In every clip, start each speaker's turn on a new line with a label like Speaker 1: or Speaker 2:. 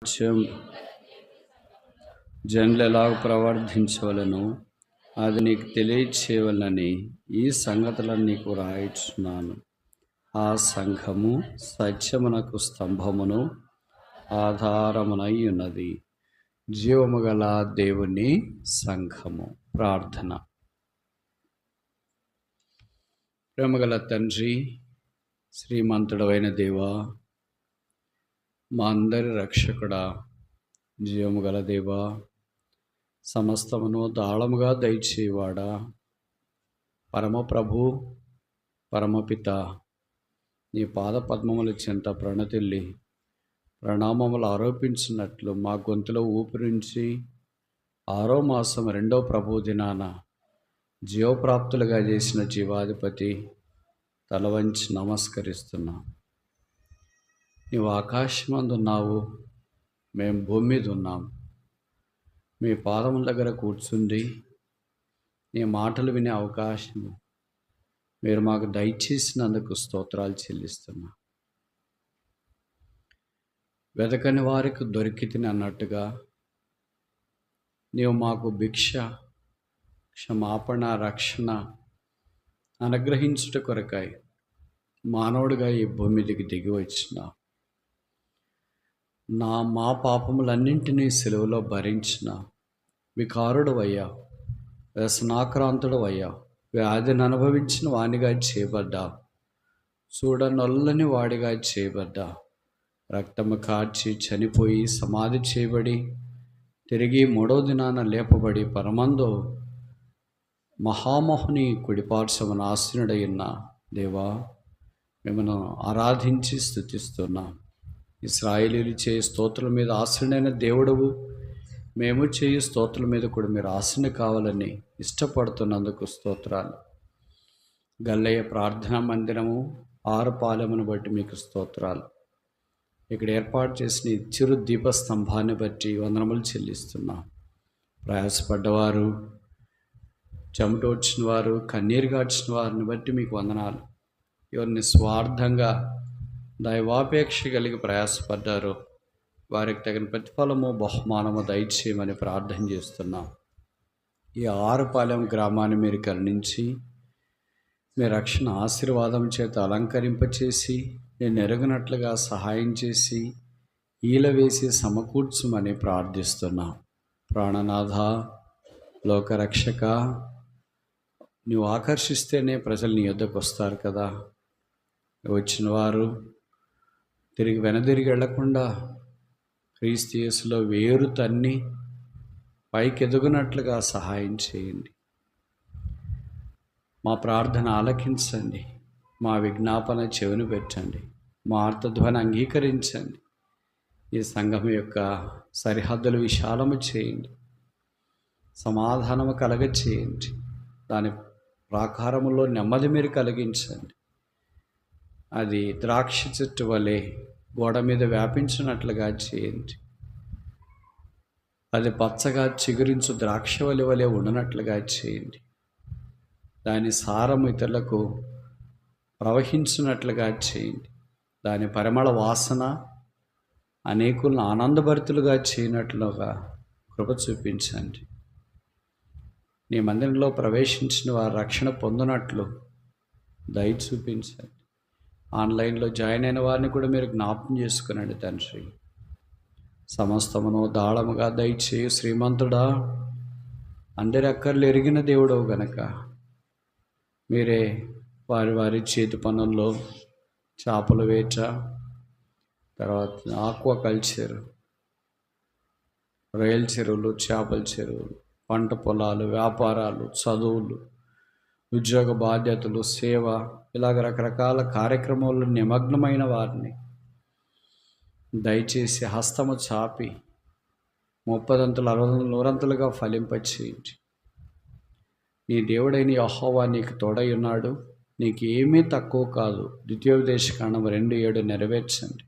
Speaker 1: రాజ్యం జనులు ఎలాగ ప్రవర్తించవలను అది నీకు తెలియచేయవలనని ఈ సంగతులను నీకు రాయిచున్నాను. ఆ సంఘము సత్యమునకు స్తంభమును ఆధారమునై ఉన్నది. జీవము గల దేవుని సంఘము. ప్రార్థన. ప్రేమగల తండ్రి, శ్రీమంతుడవైన దేవా, మా అందరి రక్షకుడా, జీవము గల దేవా, సమస్తమును దాళముగా దయచేవాడా, పరమప్రభు, పరమపిత, నీ పాద పద్మముల చెంత ప్రణతిల్లి ప్రణామములు ఆరోపించినట్లు మా గొంతులో ఊపిరించి 6వ మాసం 2వ ప్రభు దినాన జీవప్రాప్తులుగా చేసిన జీవాధిపతి తలవంచి నమస్కరిస్తున్నాం. నీవు ఆకాశమందున్నావు, మేము భూమి మీద ఉన్నాం. మీ పాదముల దగ్గర కూర్చుండి నీ మాటలు వినే అవకాశము మీరు మాకు దయచేసినందుకు స్తోత్రాలు చెల్లిస్తున్నా. వెదకని వారికి దొరికితిని అన్నట్టుగా నీవు మాకు భిక్ష, క్షమాపణ, రక్షణ అనుగ్రహించుట కొరకై మానవుడిగా ఈ భూమి మీదకి దిగి వచ్చిన మా పాపములన్నింటినీ సిలువలో భరించిన వికారుడు అయ్యా, వ్యసనాక్రాంతుడు అయ్యా, వ్యాధిని అనుభవించిన వానిగా చేయబడ్డా, చూడనొల్లని వాడిగా చేయబడ్డా, రక్తము కార్చి చనిపోయి సమాధి చేయబడి తిరిగి 3వ దినాన లేపబడి పరమందు మహామహుని కుడిపార్శ్వమున ఆసీనుడై ఉన్న దేవా, మిమ్మల్ని ఆరాధించి స్తుతిస్తున్నాం. ఇశ్రాయేలీయులు చేయి స్తోత్రుల మీద ఆసీనుడైన దేవుడవు, మేము చేయి స్తోత్రుల మీద కూడా మీరు ఆసీనుడు కావాలని ఇష్టపడుతున్నందుకు స్తోత్రాలు. గల్లయ్య ప్రార్థనా మందిరము 6 పాలెమును బట్టి మీకు స్తోత్రాలు. ఇక్కడ ఏర్పాటు చేసిన ఈ చిరు దీపస్తంభాన్ని బట్టి వందనములు చెల్లిస్తున్నాం. ప్రయాసపడ్డవారు, చెమటోడ్చిన వారు, కన్నీరు గాడ్చిన వారిని బట్టి మీకు వందనాలు. ఎవరిని స్వార్థంగా దైవాపేక్ష కలిగి ప్రయాసపడ్డారో వారికి తగిన ప్రతిఫలము, బహుమానము దయచేయమని ప్రార్థన చేస్తున్నాం. ఈ 6 పాలెం గ్రామాన్ని మీరు కరుణించి మీ రక్షణ ఆశీర్వాదం చేత అలంకరింపచేసి నేను ఎరగనట్లుగా సహాయం చేసి ఈల వేసి సమకూర్చుమని ప్రార్థిస్తున్నాం. ప్రాణనాథ, లోకరక్షక, నువ్వు ఆకర్షిస్తేనే ప్రజలు నీ యొద్దకు వస్తారు కదా. వచ్చిన వారు తిరిగి వెనదిరిగి వెళ్లకుండా క్రీస్తు యేసులో వేరు తన్ని పైకి ఎదుగునట్లుగా సహాయం చేయండి. మా ప్రార్థన ఆలకించండి, మా విజ్ఞాపన చెవిని పెట్టండి, మా ఆర్తధ్వని అంగీకరించండి. ఈ సంఘం యొక్క సరిహద్దులు విశాలము చేయండి, సమాధానము కలగచేయండి, దాని ప్రాకారములో నెమ్మది మీరు కలిగించండి. అది ద్రాక్ష చెట్టు వలె గోడ మీద వ్యాపించినట్లుగా చేయండి. అది పచ్చగా చిగురించు ద్రాక్ష వలె ఉండనట్లుగా చేయండి. దాని సారం ఇతరులకు ప్రవహించినట్లుగా చేయండి. దాని పరిమళ వాసన అనేకులను ఆనందభరితులుగా చేయనట్లుగా కృప చూపించండి. నీ మందిరంలో ప్రవేశించిన వారు రక్షణ పొందినట్లు దయ చూపించండి. ఆన్లైన్లో జాయిన్ అయిన వారిని కూడా మీరు జ్ఞాపకం చేసుకునండి తండ్రి. సమస్తమును దాళముగా దయచేయు శ్రీమంతుడా, అందరి అక్కర్లు ఎరిగిన దేవుడవు గనక మీరే వారి వారి చేతి పనుల్లో చేపల వేట, తర్వాత ఆక్వా కల్చర్, రొయ్యల చెరువులు, చేపల చెరువులు, పంట పొలాలు, వ్యాపారాలు, చదువులు, ఉద్యోగ బాధ్యతలు, సేవ, ఇలాగ రకరకాల కార్యక్రమాల్లో నిమగ్నమైన వారిని దయచేసి హస్తము చాపి 30 దంతలు 60 100 ఫలింపచేయండి. నీ దేవుడైన యెహోవా నీకు తోడై ఉన్నాడు, నీకు ఏమీ తక్కువ కాదు. ద్వితీయోపదేశకాండం 2:7 నెరవేర్చండి.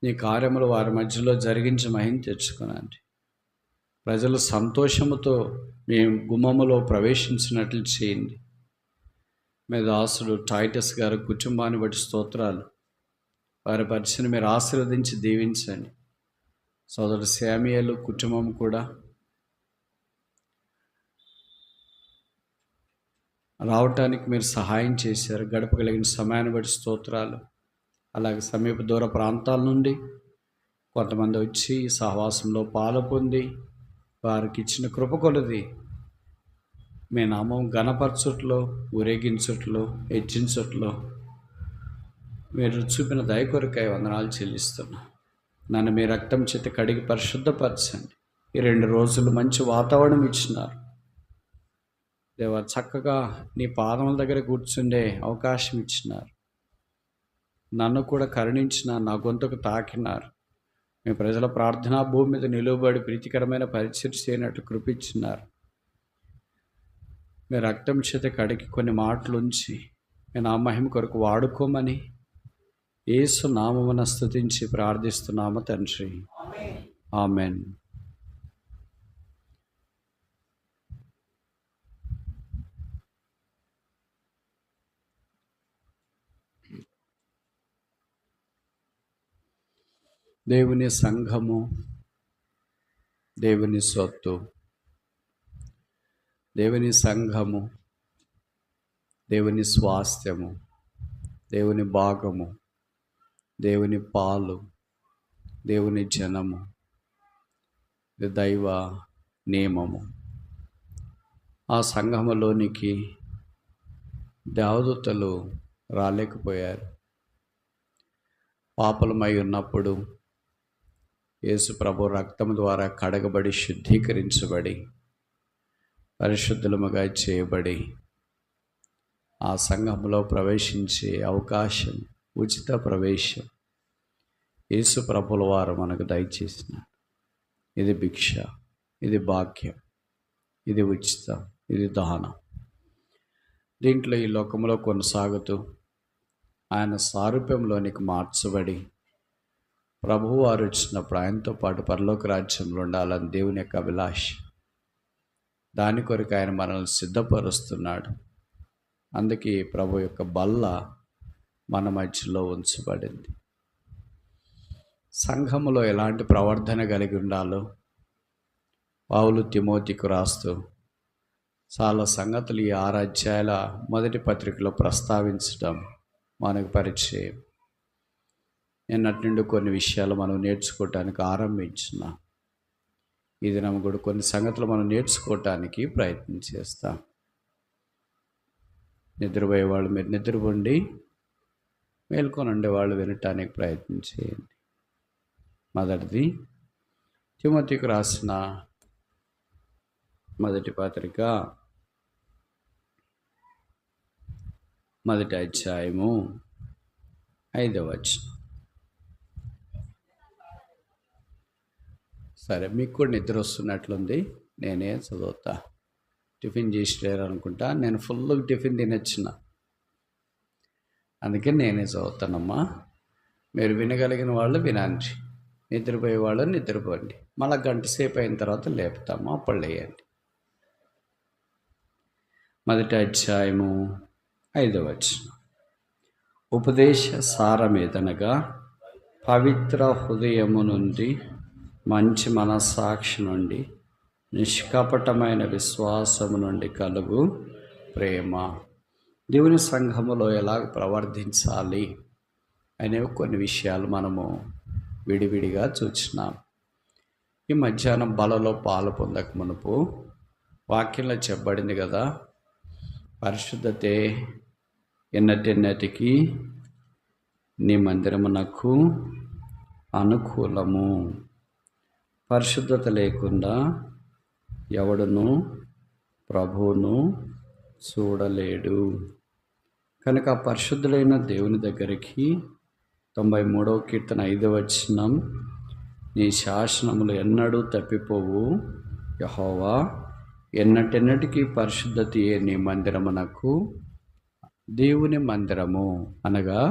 Speaker 1: నీ కార్యములు వారి మధ్యలో జరిగించి మహిమ తెచ్చుకునండి. ప్రజలు సంతోషముతో మీ గుమ్మములో ప్రవేశించినట్లు చేయండి. మీ దాసుడు టైటస్ గారి కుటుంబాన్ని బట్టి స్తోత్రాలు. వారి పరిచయం మీరు ఆశీర్వదించి దీవించండి. సోదరుడు శామ్యూయల్ కుటుంబం కూడా రావటానికి మీరు సహాయం చేశారు. గడపగలిగిన సమయాన్ని బట్టి స్తోత్రాలు. అలాగే సమీప దూర ప్రాంతాల నుండి కొంతమంది వచ్చి సహవాసంలో పాలు పొంది వారికి ఇచ్చిన కృప కొలది మీ నామం ఘనపరచుట్లో, ఊరేగించుట్లో, హెచ్చించుట్లో మీరు చూపిన దయ కొరకై వందనాలు చెల్లిస్తున్నా. నన్ను మీ రక్తం చేత కడిగి పరిశుద్ధపరచండి. ఈ 2 రోజులు మంచి వాతావరణం ఇచ్చినారు దేవా. చక్కగా నీ పాదముల దగ్గర కూర్చుండే అవకాశం ఇచ్చినారు. నన్ను కూడా కరుణించిన, నా గొంతుకు తాకినారు. మీ ప్రజల ప్రార్థనా భూమి మీద నిలువబడి ప్రీతికరమైన పరిచయం చేయనట్లు కృపించినారు. మీ రక్తం చేత కడిగి కొన్ని మాటలు ఉంచి మీ నా మహిమ కొరకు వాడుకోమని యేసు నామమున స్తుతించి ప్రార్థిస్తున్నాము తండ్రి. ఆమెన్. దేవుని సంఘము దేవుని సొత్తు. దేవుని సంఘము దేవుని స్వాస్థ్యము, దేవుని భాగము, దేవుని పాలు, దేవుని జనము, దైవ నియమము. ఆ సంఘములోనికి దేవదూతలు రాలేకపోయారు. పాపలమై ఉన్నప్పుడు యేసు ప్రభు రక్తం ద్వారా కడగబడి శుద్ధీకరించబడి పరిశుద్ధులముగా చేయబడి ఆ సంఘంలో ప్రవేశించే అవకాశం, ఉచిత ప్రవేశం యేసు ప్రభుల వారు మనకు దయచేసినారు. ఇది భిక్ష, ఇది భాగ్యం, ఇది ఉచితం, ఇది దానం. దీంట్లో ఈ లోకంలో కొనసాగుతూ ఆయన సారూప్యంలోనికి మార్చబడి ప్రభువు వారు వచ్చినప్పుడు ఆయనతో పాటు పరలోక రాజ్యంలో ఉండాలని దేవుని యొక్క అభిలాష. దాని కొరకు ఆయన మనల్ని సిద్ధపరుస్తున్నాడు. అందుకే ప్రభు యొక్క బల్ల మన మధ్యలో ఉంచబడింది. సంఘములో ఎలాంటి ప్రవర్తన కలిగి ఉండాలో పౌలు తిమోతికు రాస్తూ చాలా సంగతులు ఈ 6 అధ్యాయాల మొదటి పత్రికలో ప్రస్తావించడం మనకు పరిచయం. నిన్నటి నుండి కొన్ని విషయాలు మనం నేర్చుకోవటానికి ఆరంభించిన ఈ దినం కూడా కొన్ని సంగతులు మనం నేర్చుకోవటానికి ప్రయత్నం చేస్తాం. నిద్రపోయే వాళ్ళు మీరు నిద్రపోండి, మేల్కొని ఉండేవాళ్ళు వినటానికి ప్రయత్నం చేయండి. మొదటిది తిమోతికి రాసిన మొదటి పత్రిక 1వ అధ్యాయము 5వ వచనం. సరే, మీకు కూడా నిద్ర వస్తున్నట్లుంది, నేనే చదువుతా. టిఫిన్ చేసి లేరు అనుకుంటా. నేను ఫుల్ టిఫిన్ తినొచ్చిన, అందుకే నేనే చదువుతానమ్మా. మీరు వినగలిగిన వాళ్ళు వినండి, నిద్రపోయే వాళ్ళు నిద్రపోండి. మళ్ళీ 1 గంట సేపు అయిన తర్వాత లేపుతాము, అప్పుడు లేయండి. 1వ అధ్యాయము 5వ వచనం. ఉపదేశ సారమేదనగా పవిత్ర హృదయము నుండి, మంచి మనస్సాక్షి నుండి, నిష్కపటమైన విశ్వాసము నుండి కలుగు ప్రేమ. దేవుని సంఘములో ఎలాగ ప్రవర్తించాలి అనేవి కొన్ని విషయాలు మనము విడివిడిగా చూసినాం. ఈ మధ్యాహ్నం బలలో పాలు పొందక మునుపు వాక్యంలో చెప్పబడింది కదా, పరిశుద్ధతే ఎన్నటెన్నటికి నీ మందిరమునకు అనుకూలము. పరిశుద్ధత లేకుండా ఎవడును ప్రభువును చూడలేడు. కనుక పరిశుద్ధులైన దేవుని దగ్గరికి 93వ కీర్తన 5వ వచనం, నీ శాసనములు ఎన్నడూ తప్పిపోవు యెహోవా, ఎన్నటెన్నటికీ పరిశుద్ధతయే నీ మందిరమునకు. దేవుని మందిరము అనగా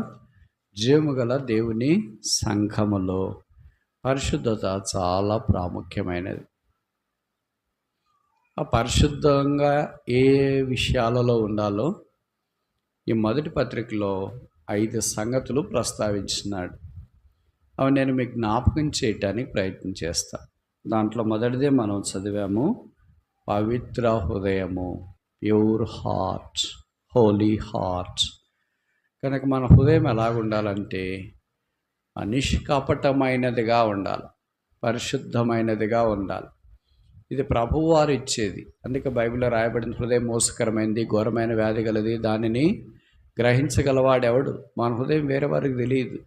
Speaker 1: జీవము గల దేవుని సంఘములో పరిశుద్ధత చాలా ప్రాముఖ్యమైనది. ఆ పరిశుద్ధంగా ఏ విషయాలలో ఉండాలో ఈ మొదటి పత్రికలో 5 సంగతులు ప్రస్తావించినాడు. అవి నేను మీకు జ్ఞాపకం చేయటానికి ప్రయత్నం చేస్తాను. దాంట్లో మొదటిదే మనం చదివాము, పవిత్ర హృదయము, ప్యూర్ హార్ట్, హోలీ హార్ట్. కనుక మన హృదయం ఎలాగుండాలంటే నిష్కపటమైనదిగా ఉండాలి, పరిశుద్ధమైనదిగా ఉండాలి. ఇది ప్రభువారు ఇచ్చేది. అందుకే బైబిల్లో రాయబడిన హృదయం మోసకరమైనది, ఘోరమైన వ్యాధి గలది, దానిని గ్రహించగలవాడెవడు. మన హృదయం వేరే వారికి తెలియదు.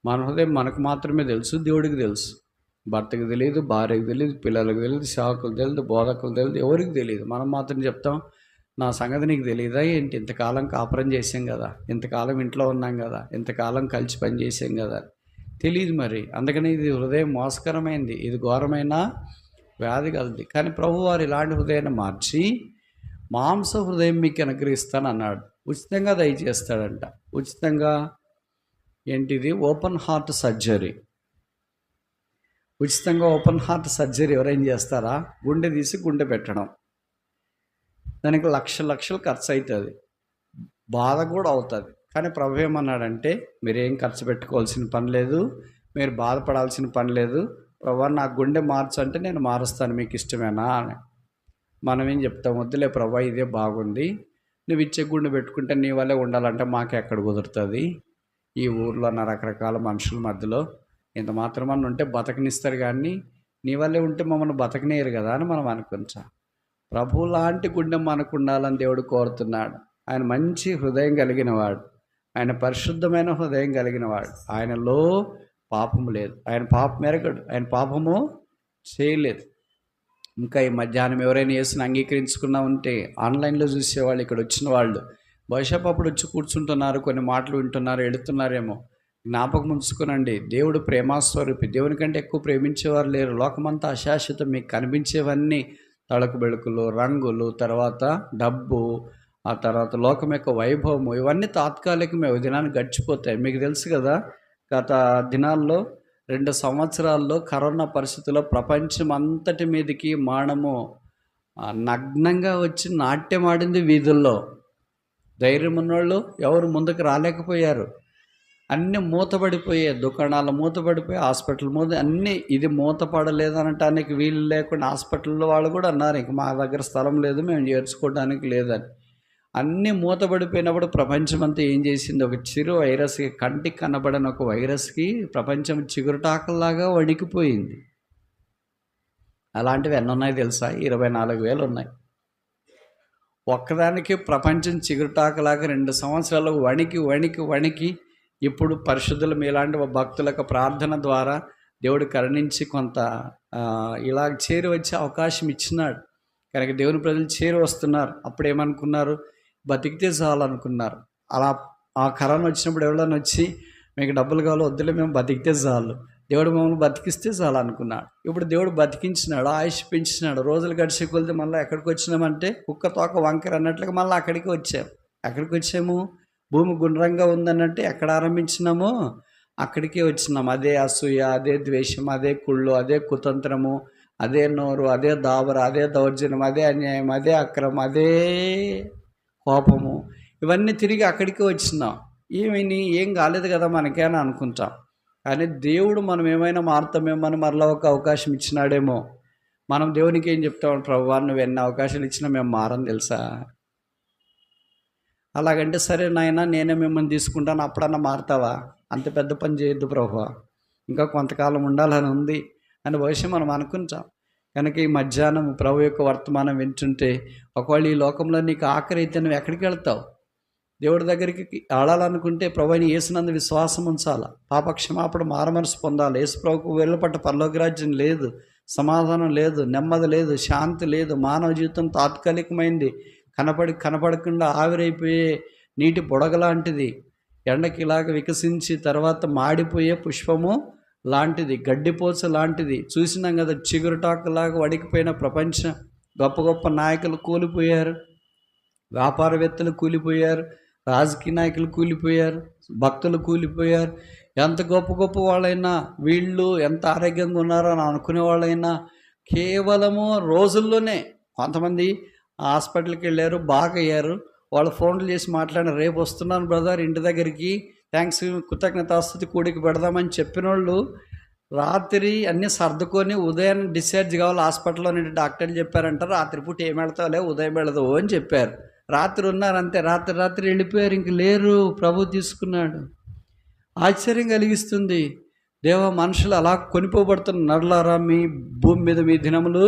Speaker 1: మన హృదయం మనకు మాత్రమే తెలుసు, దేవుడికి తెలుసు. భర్తకు తెలియదు, భార్యకు తెలియదు, పిల్లలకు తెలియదు, సేవకులకు తెలియదు, బోధకులకు తెలియదు, ఎవరికి తెలియదు. మనం మాత్రం చెప్తాం, నా సంగతి నీకు తెలియదా ఏంటి? ఇంతకాలం కాపురం చేసాం కదా, ఇంతకాలం ఇంట్లో ఉన్నాం కదా, ఇంతకాలం కలిసి పని చేసాం కదా, తెలియదు మరి. అందుకని ఇది హృదయం మోసకరమైంది, ఇది ఘోరమైన వ్యాధి కలది. కానీ ప్రభువారు ఇలాంటి హృదయాన్ని మార్చి మాంస హృదయం మీకు అనుగ్రహిస్తాను అన్నాడు. ఉచితంగా దయచేస్తాడంట. ఉచితంగా ఏంటిది? Open heart surgery. ఉచితంగా ఓపెన్ హార్ట్ సర్జరీ ఎవరైనా చేస్తారా? గుండె తీసి గుండె పెట్టడం. దానికి లక్షలు ఖర్చు అవుతుంది, బాధ కూడా అవుతుంది. కానీ ప్రభు ఏమన్నాడంటే, మీరేం ఖర్చు పెట్టుకోవాల్సిన పని లేదు, మీరు బాధపడాల్సిన పని లేదు. ప్రభు నా గుండె మార్చు అంటే నేను మారుస్తాను, మీకు ఇష్టమేనా అని. మనం ఏం చెప్తాం? వద్దులే ప్రభు, ఇదే బాగుంది, నువ్వు ఇచ్చే గుండె పెట్టుకుంటే నీ వల్లే ఉండాలంటే మాకు ఎక్కడ కుదురుతుంది? ఈ ఊర్లో ఉన్న రకరకాల మనుషుల మధ్యలో ఇంత మాత్రమన్నా ఉంటే బతకనిస్తారు, కానీ నీ వల్లే ఉంటే మమ్మల్ని బతకనేయరు కదా అని మనం అనుకుంటాం. ప్రభు లాంటి గుండె మనకు ఉండాలని దేవుడు కోరుతున్నాడు. ఆయన మంచి హృదయం కలిగిన వాడు, ఆయన పరిశుద్ధమైన హృదయం కలిగిన వాడు. ఆయనలో పాపము లేదు, ఆయన పాపం ఎరగడు, ఆయన పాపము చేయలేదు. ఇంకా ఈ మధ్యాహ్నం ఎవరైనా యేసుని అంగీకరించుకున్నా ఉంటే ఆన్లైన్లో చూసేవాళ్ళు, ఇక్కడ వచ్చిన వాళ్ళు బహుశా అప్పుడు వచ్చి కూర్చుంటున్నారు, కొన్ని మాటలు వింటున్నారు, వెళుతున్నారేమో. జ్ఞాపకం ఉంచుకునండి, దేవుడు ప్రేమాస్వరూపి. దేవుని కంటే ఎక్కువ ప్రేమించేవారు లేరు. లోకమంతా అశాశ్వతం. మీకు కనిపించేవన్నీ తళకు బెళుకులు, రంగులు, తర్వాత డబ్బు, ఆ తర్వాత లోకం యొక్క వైభవము, ఇవన్నీ తాత్కాలికమే, దినాన్ని గడిచిపోతాయి. మీకు తెలుసు కదా, గత దినాల్లో 2 సంవత్సరాల్లో కరోనా పరిస్థితుల్లో ప్రపంచం అంతటి మీదకి మానము నగ్నంగా వచ్చి నాట్యం ఆడింది వీధుల్లో. ధైర్యం ఉన్నోళ్ళు ఎవరు ముందుకు రాలేకపోయారు. అన్నీ మూతపడిపోయాయి, దుకాణాలు మూతపడిపోయి, హాస్పిటల్ అన్నీ. ఇది మూతపడలేదు అనటానికి వీలు లేకుండా హాస్పిటల్లో వాళ్ళు కూడా అన్నారు, ఇంక మా దగ్గర స్థలం లేదు, మేము చేర్చుకోవడానికి లేదని. అన్నీ మూతపడిపోయినప్పుడు ప్రపంచమంతా ఏం చేసింది? ఒక చిరు వైరస్కి, కంటికి కనబడని ఒక వైరస్కి ప్రపంచం చిగురుటాకల్లాగా వణికిపోయింది. అలాంటివి ఎన్ని ఉన్నాయి తెలుసా? 24,000 ఉన్నాయి. ఒక్కదానికి ప్రపంచం చిగురుటాకలాగా 2 సంవత్సరాలు వణికి వణికి వణికి ఇప్పుడు పరిశుద్ధుల మీలాంటి భక్తులకు ప్రార్థన ద్వారా దేవుడు కరుణించి కొంత ఇలా చేరి వచ్చే అవకాశం ఇచ్చినాడు. కనుక దేవుని ప్రజలు చేరి వస్తున్నారు. అప్పుడు ఏమనుకున్నారు? బతికితే చాలనుకున్నారు. అలా ఆ కరోనా వచ్చినప్పుడు ఎవరైనా వచ్చి మీకు డబ్బులు కావాలో, వద్దులే మేము బతికితే చాలు, దేవుడు మమ్మల్ని బతికిస్తే చాలు అనుకున్నాడు. ఇప్పుడు దేవుడు బతికించినాడు, ఆయుష్ పెంచినాడు. రోజులు గడిచే కొలితే మళ్ళీ ఎక్కడికి వచ్చినామంటే కుక్క తోక వంకర అన్నట్లుగా మళ్ళీ అక్కడికి వచ్చాము. ఎక్కడికి వచ్చాము? భూమి గుండ్రంగా ఉందన్నట్టు ఎక్కడ ఆరంభించినామో అక్కడికే వచ్చినాము. అదే అసూయ, అదే ద్వేషం, అదే కుళ్ళు, అదే కుతంత్రము, అదే నోరు, అదే దాబర, అదే దౌర్జన్యం, అదే అన్యాయం, అదే అక్రమం, అదే కోపము, ఇవన్నీ తిరిగి అక్కడికే వచ్చినాం. ఏం కాలేదు కదా మనకే అని అనుకుంటాం. కానీ దేవుడు మనం ఏమైనా మారుతామేమని మరలా ఒక అవకాశం ఇచ్చినాడేమో. మనం దేవునికి ఏం చెప్తాం? ప్రభువా, నువ్వు ఎన్ని అవకాశాలు ఇచ్చినా మేము మారని తెలుసా? అలాగంటే సరే నాయన, నేనే మిమ్మల్ని తీసుకుంటాను, అప్పుడన్నా మారుతావా? అంత పెద్ద పని చేయొద్దు ప్రభువా, ఇంకా కొంతకాలం ఉండాలని ఉంది అని బహుశా మనం అనుకుంటాం. కనుక ఈ మధ్యాహ్నం ప్రభు యొక్క వర్తమానం వింటుంటే, ఒకవేళ ఈ లోకంలో నీకు ఆఖరి అయితే నువ్వు ఎక్కడికి వెళ్తావు? దేవుడి దగ్గరికి ఆడాలనుకుంటే ప్రభుని యేసునందు విశ్వాసం ఉంచాలి, పాపక్షమాపణ మారమనసు పొందాలి. యేసు ప్రభుకు వెళ్ళపట్ట పరలోకరాజ్యం లేదు, సమాధానం లేదు, నెమ్మది లేదు, శాంతి లేదు. మానవ జీవితం తాత్కాలికమైంది, కనపడకుండా ఆవిరైపోయే నీటి బుడగలాంటిది, ఎండకి ఇలాగ వికసించి తర్వాత మాడిపోయే పుష్పము లాంటిది, గడ్డిపోచ లాంటిది. చూసినాం కదా, చిగురుటాకులాగా వడికిపోయిన ప్రపంచం. గొప్ప గొప్ప నాయకులు కూలిపోయారు, వ్యాపారవేత్తలు కూలిపోయారు, రాజకీయ నాయకులు కూలిపోయారు, భక్తులు కూలిపోయారు. ఎంత గొప్ప గొప్ప వాళ్ళైనా, వీళ్ళు ఎంత ఆరోగ్యంగా ఉన్నారో అని అనుకునే వాళ్ళైనా కేవలము రోజుల్లోనే కొంతమంది హాస్పిటల్కి వెళ్ళారు, బాగా అయ్యారు. వాళ్ళు ఫోన్లు చేసి మాట్లాడిన, రేపు వస్తున్నాను బ్రదర్ ఇంటి దగ్గరికి, థ్యాంక్స్ కృతజ్ఞతాస్తుతి కూడికి పెడదామని చెప్పిన వాళ్ళు రాత్రి అన్నీ సర్దుకొని ఉదయం డిశ్చార్జ్ కావాలి హాస్పిటల్లో నుండి డాక్టర్లు చెప్పారంట, రాత్రిపూట ఏం వెళ్తావులే ఉదయం వెళదు అని చెప్పారు. రాత్రి ఉన్నారు అంతే, రాత్రి వెళ్ళిపోయారు, ఇంక లేరు. ప్రభు తీసుకున్నాడు. ఆశ్చర్యం కలిగిస్తుంది. మనుషులు అలా కొనిపోబడుతున్న నరులారా, మీ భూమి మీద మీ దినములు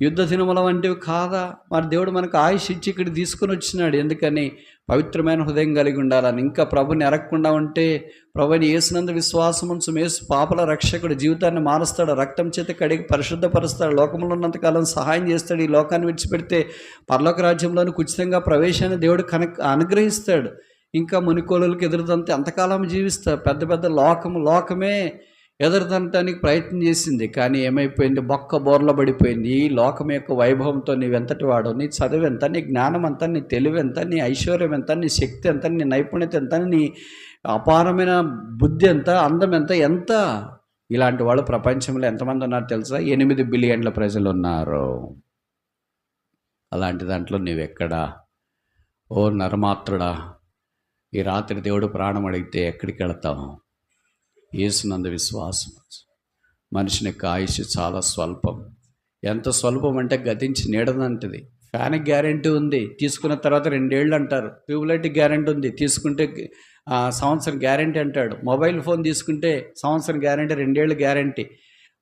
Speaker 1: యుద్ధ దినముల వంటివి కాదా? మరి దేవుడు మనకు ఆయుష్ ఇచ్చి ఇక్కడ తీసుకొని వచ్చినాడు. ఎందుకని? పవిత్రమైన హృదయం కలిగి ఉండాలని. ఇంకా ప్రభుని ఎరగకుండా ఉంటే, ప్రభుని యేసునందు విశ్వాసం ఉంచు, యేసు పాపల రక్షకుడు, జీవితాన్ని మారుస్తాడు, రక్తం చేత కడిగి పరిశుద్ధపరుస్తాడు, లోకంలో ఉన్నంతకాలం సహాయం చేస్తాడు. ఈ లోకాన్ని విడిచిపెడితే పరలోక రాజ్యంలోని ఉచితంగా ప్రవేశాన్ని దేవుడు అనుగ్రహిస్తాడు. ఇంకా మునికోళ్ళకి ఎదురుదంతే ఎంతకాలం జీవిస్తారు. పెద్ద పెద్ద లోకమే ఎదురుదంటానికి ప్రయత్నం చేసింది, కానీ ఏమైపోయింది? బొక్క బోర్ల పడిపోయింది. ఈ లోకం యొక్క వైభవంతో నీవెంతటి వాడు, నీ చదువు ఎంత, నీ జ్ఞానం ఎంత, నీ తెలివి ఎంత, నీ ఐశ్వర్యం ఎంత, నీ శక్తి ఎంత, నీ నైపుణ్యత ఎంత, నీ అపారమైన బుద్ధి ఎంత, అందం ఎంత. ఇలాంటి వాళ్ళు ప్రపంచంలో ఎంతమంది ఉన్నారు తెలుసా? 8 బిలియన్ల ప్రజలు ఉన్నారు. అలాంటి దాంట్లో నీవెక్కడా? ఓ నరమాత్రుడా, ఈ రాత్రి దేవుడు ప్రాణం అడిగితే ఎక్కడికి వెళతావు? యేసునందు విశ్వాసం. మనిషిని యొక్క ఆయుష్ చాలా స్వల్పం. ఎంత స్వల్పం అంటే గతించి నీడదంటది. ఫ్యాన్కి గ్యారెంటీ ఉంది, తీసుకున్న తర్వాత 2 ఏళ్ళు అంటారు. ట్యూబ్లైట్కి గ్యారెంటీ ఉంది, తీసుకుంటే సంవత్సరం గ్యారెంటీ అంటాడు. మొబైల్ ఫోన్ తీసుకుంటే సంవత్సరం గ్యారెంటీ, 2 ఏళ్ళు గ్యారెంటీ.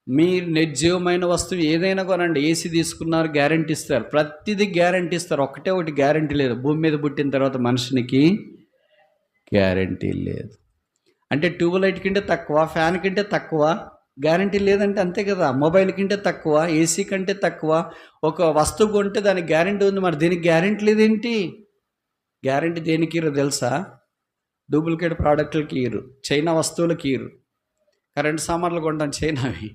Speaker 1: మీ నిర్జీవమైన వస్తువు ఏదైనా కొనండి, ఏసీ తీసుకున్నారు గ్యారెంటీ ఇస్తారు, ప్రతిదీ గ్యారెంటీ ఇస్తారు. ఒకటి గ్యారెంటీ లేదు, భూమి మీద పుట్టిన తర్వాత మనిషినికి గ్యారెంటీ లేదు. అంటే ట్యూబ్లైట్ కంటే తక్కువ, ఫ్యాన్ కంటే తక్కువ, గ్యారెంటీ లేదంటే అంతే కదా. మొబైల్ కంటే తక్కువ, ఏసీ కంటే తక్కువ. ఒక వస్తువు కొంటే దానికి గ్యారెంటీ ఉంది, మరి దీనికి గ్యారెంటీ లేదేంటి? గ్యారెంటీ దేనికి ఇరు తెలుసా? డూప్లికేట్ ప్రోడక్ట్లకి ఇరు, చైనా వస్తువులకి ఇరు. కరెంట్ సామాన్లు కొంటాం చైనావి,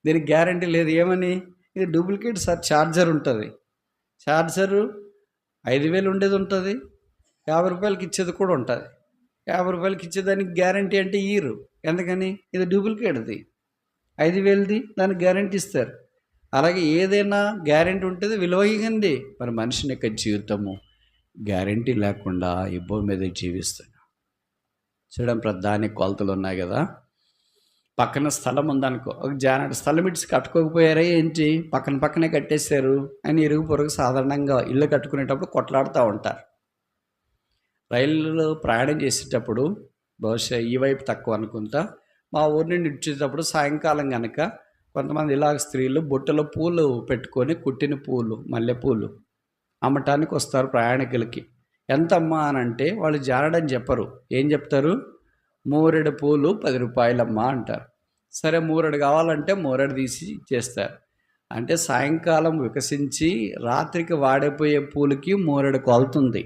Speaker 1: దీనికి గ్యారెంటీ లేదు. ఏమని? ఇది డూప్లికేట్ సార్. ఛార్జర్ ఉంటుంది, ఛార్జరు 5,000 ఉండేది ఉంటుంది, 50 రూపాయలకి ఇచ్చేది కూడా ఉంటుంది. 50 రూపాయలకి ఇచ్చేదానికి గ్యారంటీ అంటే ఇయ్యరు. ఎందుకని? ఇది డూప్లికేట్ది, 5,000ది, దానికి గ్యారంటీ ఇస్తారు. అలాగే ఏదైనా గ్యారంటీ ఉంటుంది, విలువైంది. మరి మనిషిని యొక్క జీవితము గ్యారంటీ లేకుండా ఈ భూమి మీద జీవిస్తాడు. చూడండి, ప్రధానికి కొలతలు ఉన్నాయి కదా. పక్కన స్థలం ఉందనుకో, ఒక జానాడు స్థలం ఇచ్చి కట్టుకోకపోయారా ఏంటి? పక్కనే కట్టేశారు అని ఇరుగు పొరుగు సాధారణంగా ఇల్లు కట్టుకునేటప్పుడు కొట్లాడుతూ ఉంటారు. రైలులో ప్రయాణం చేసేటప్పుడు బహుశా ఈ వైపు తక్కువ అనుకుంటా, మా ఊరి నుండి ఇచ్చేటప్పుడు సాయంకాలం కనుక కొంతమంది ఇలాగ స్త్రీలు బుట్టలో పూలు పెట్టుకొని, కుట్టిన పూలు, మల్లెపూలు అమ్మటానికి వస్తారు ప్రయాణికులకి. ఎంతమ్మా అని అంటే వాళ్ళు జారడని చెప్పరు. ఏం చెప్తారు? 3 పూలు 10 రూపాయలమ్మా అంటారు. సరే, 3 కావాలంటే 3 తీసి ఇచ్చేస్తారు. అంటే సాయంకాలం వికసించి రాత్రికి వాడిపోయే పూలకి 3 కొలుతుంది.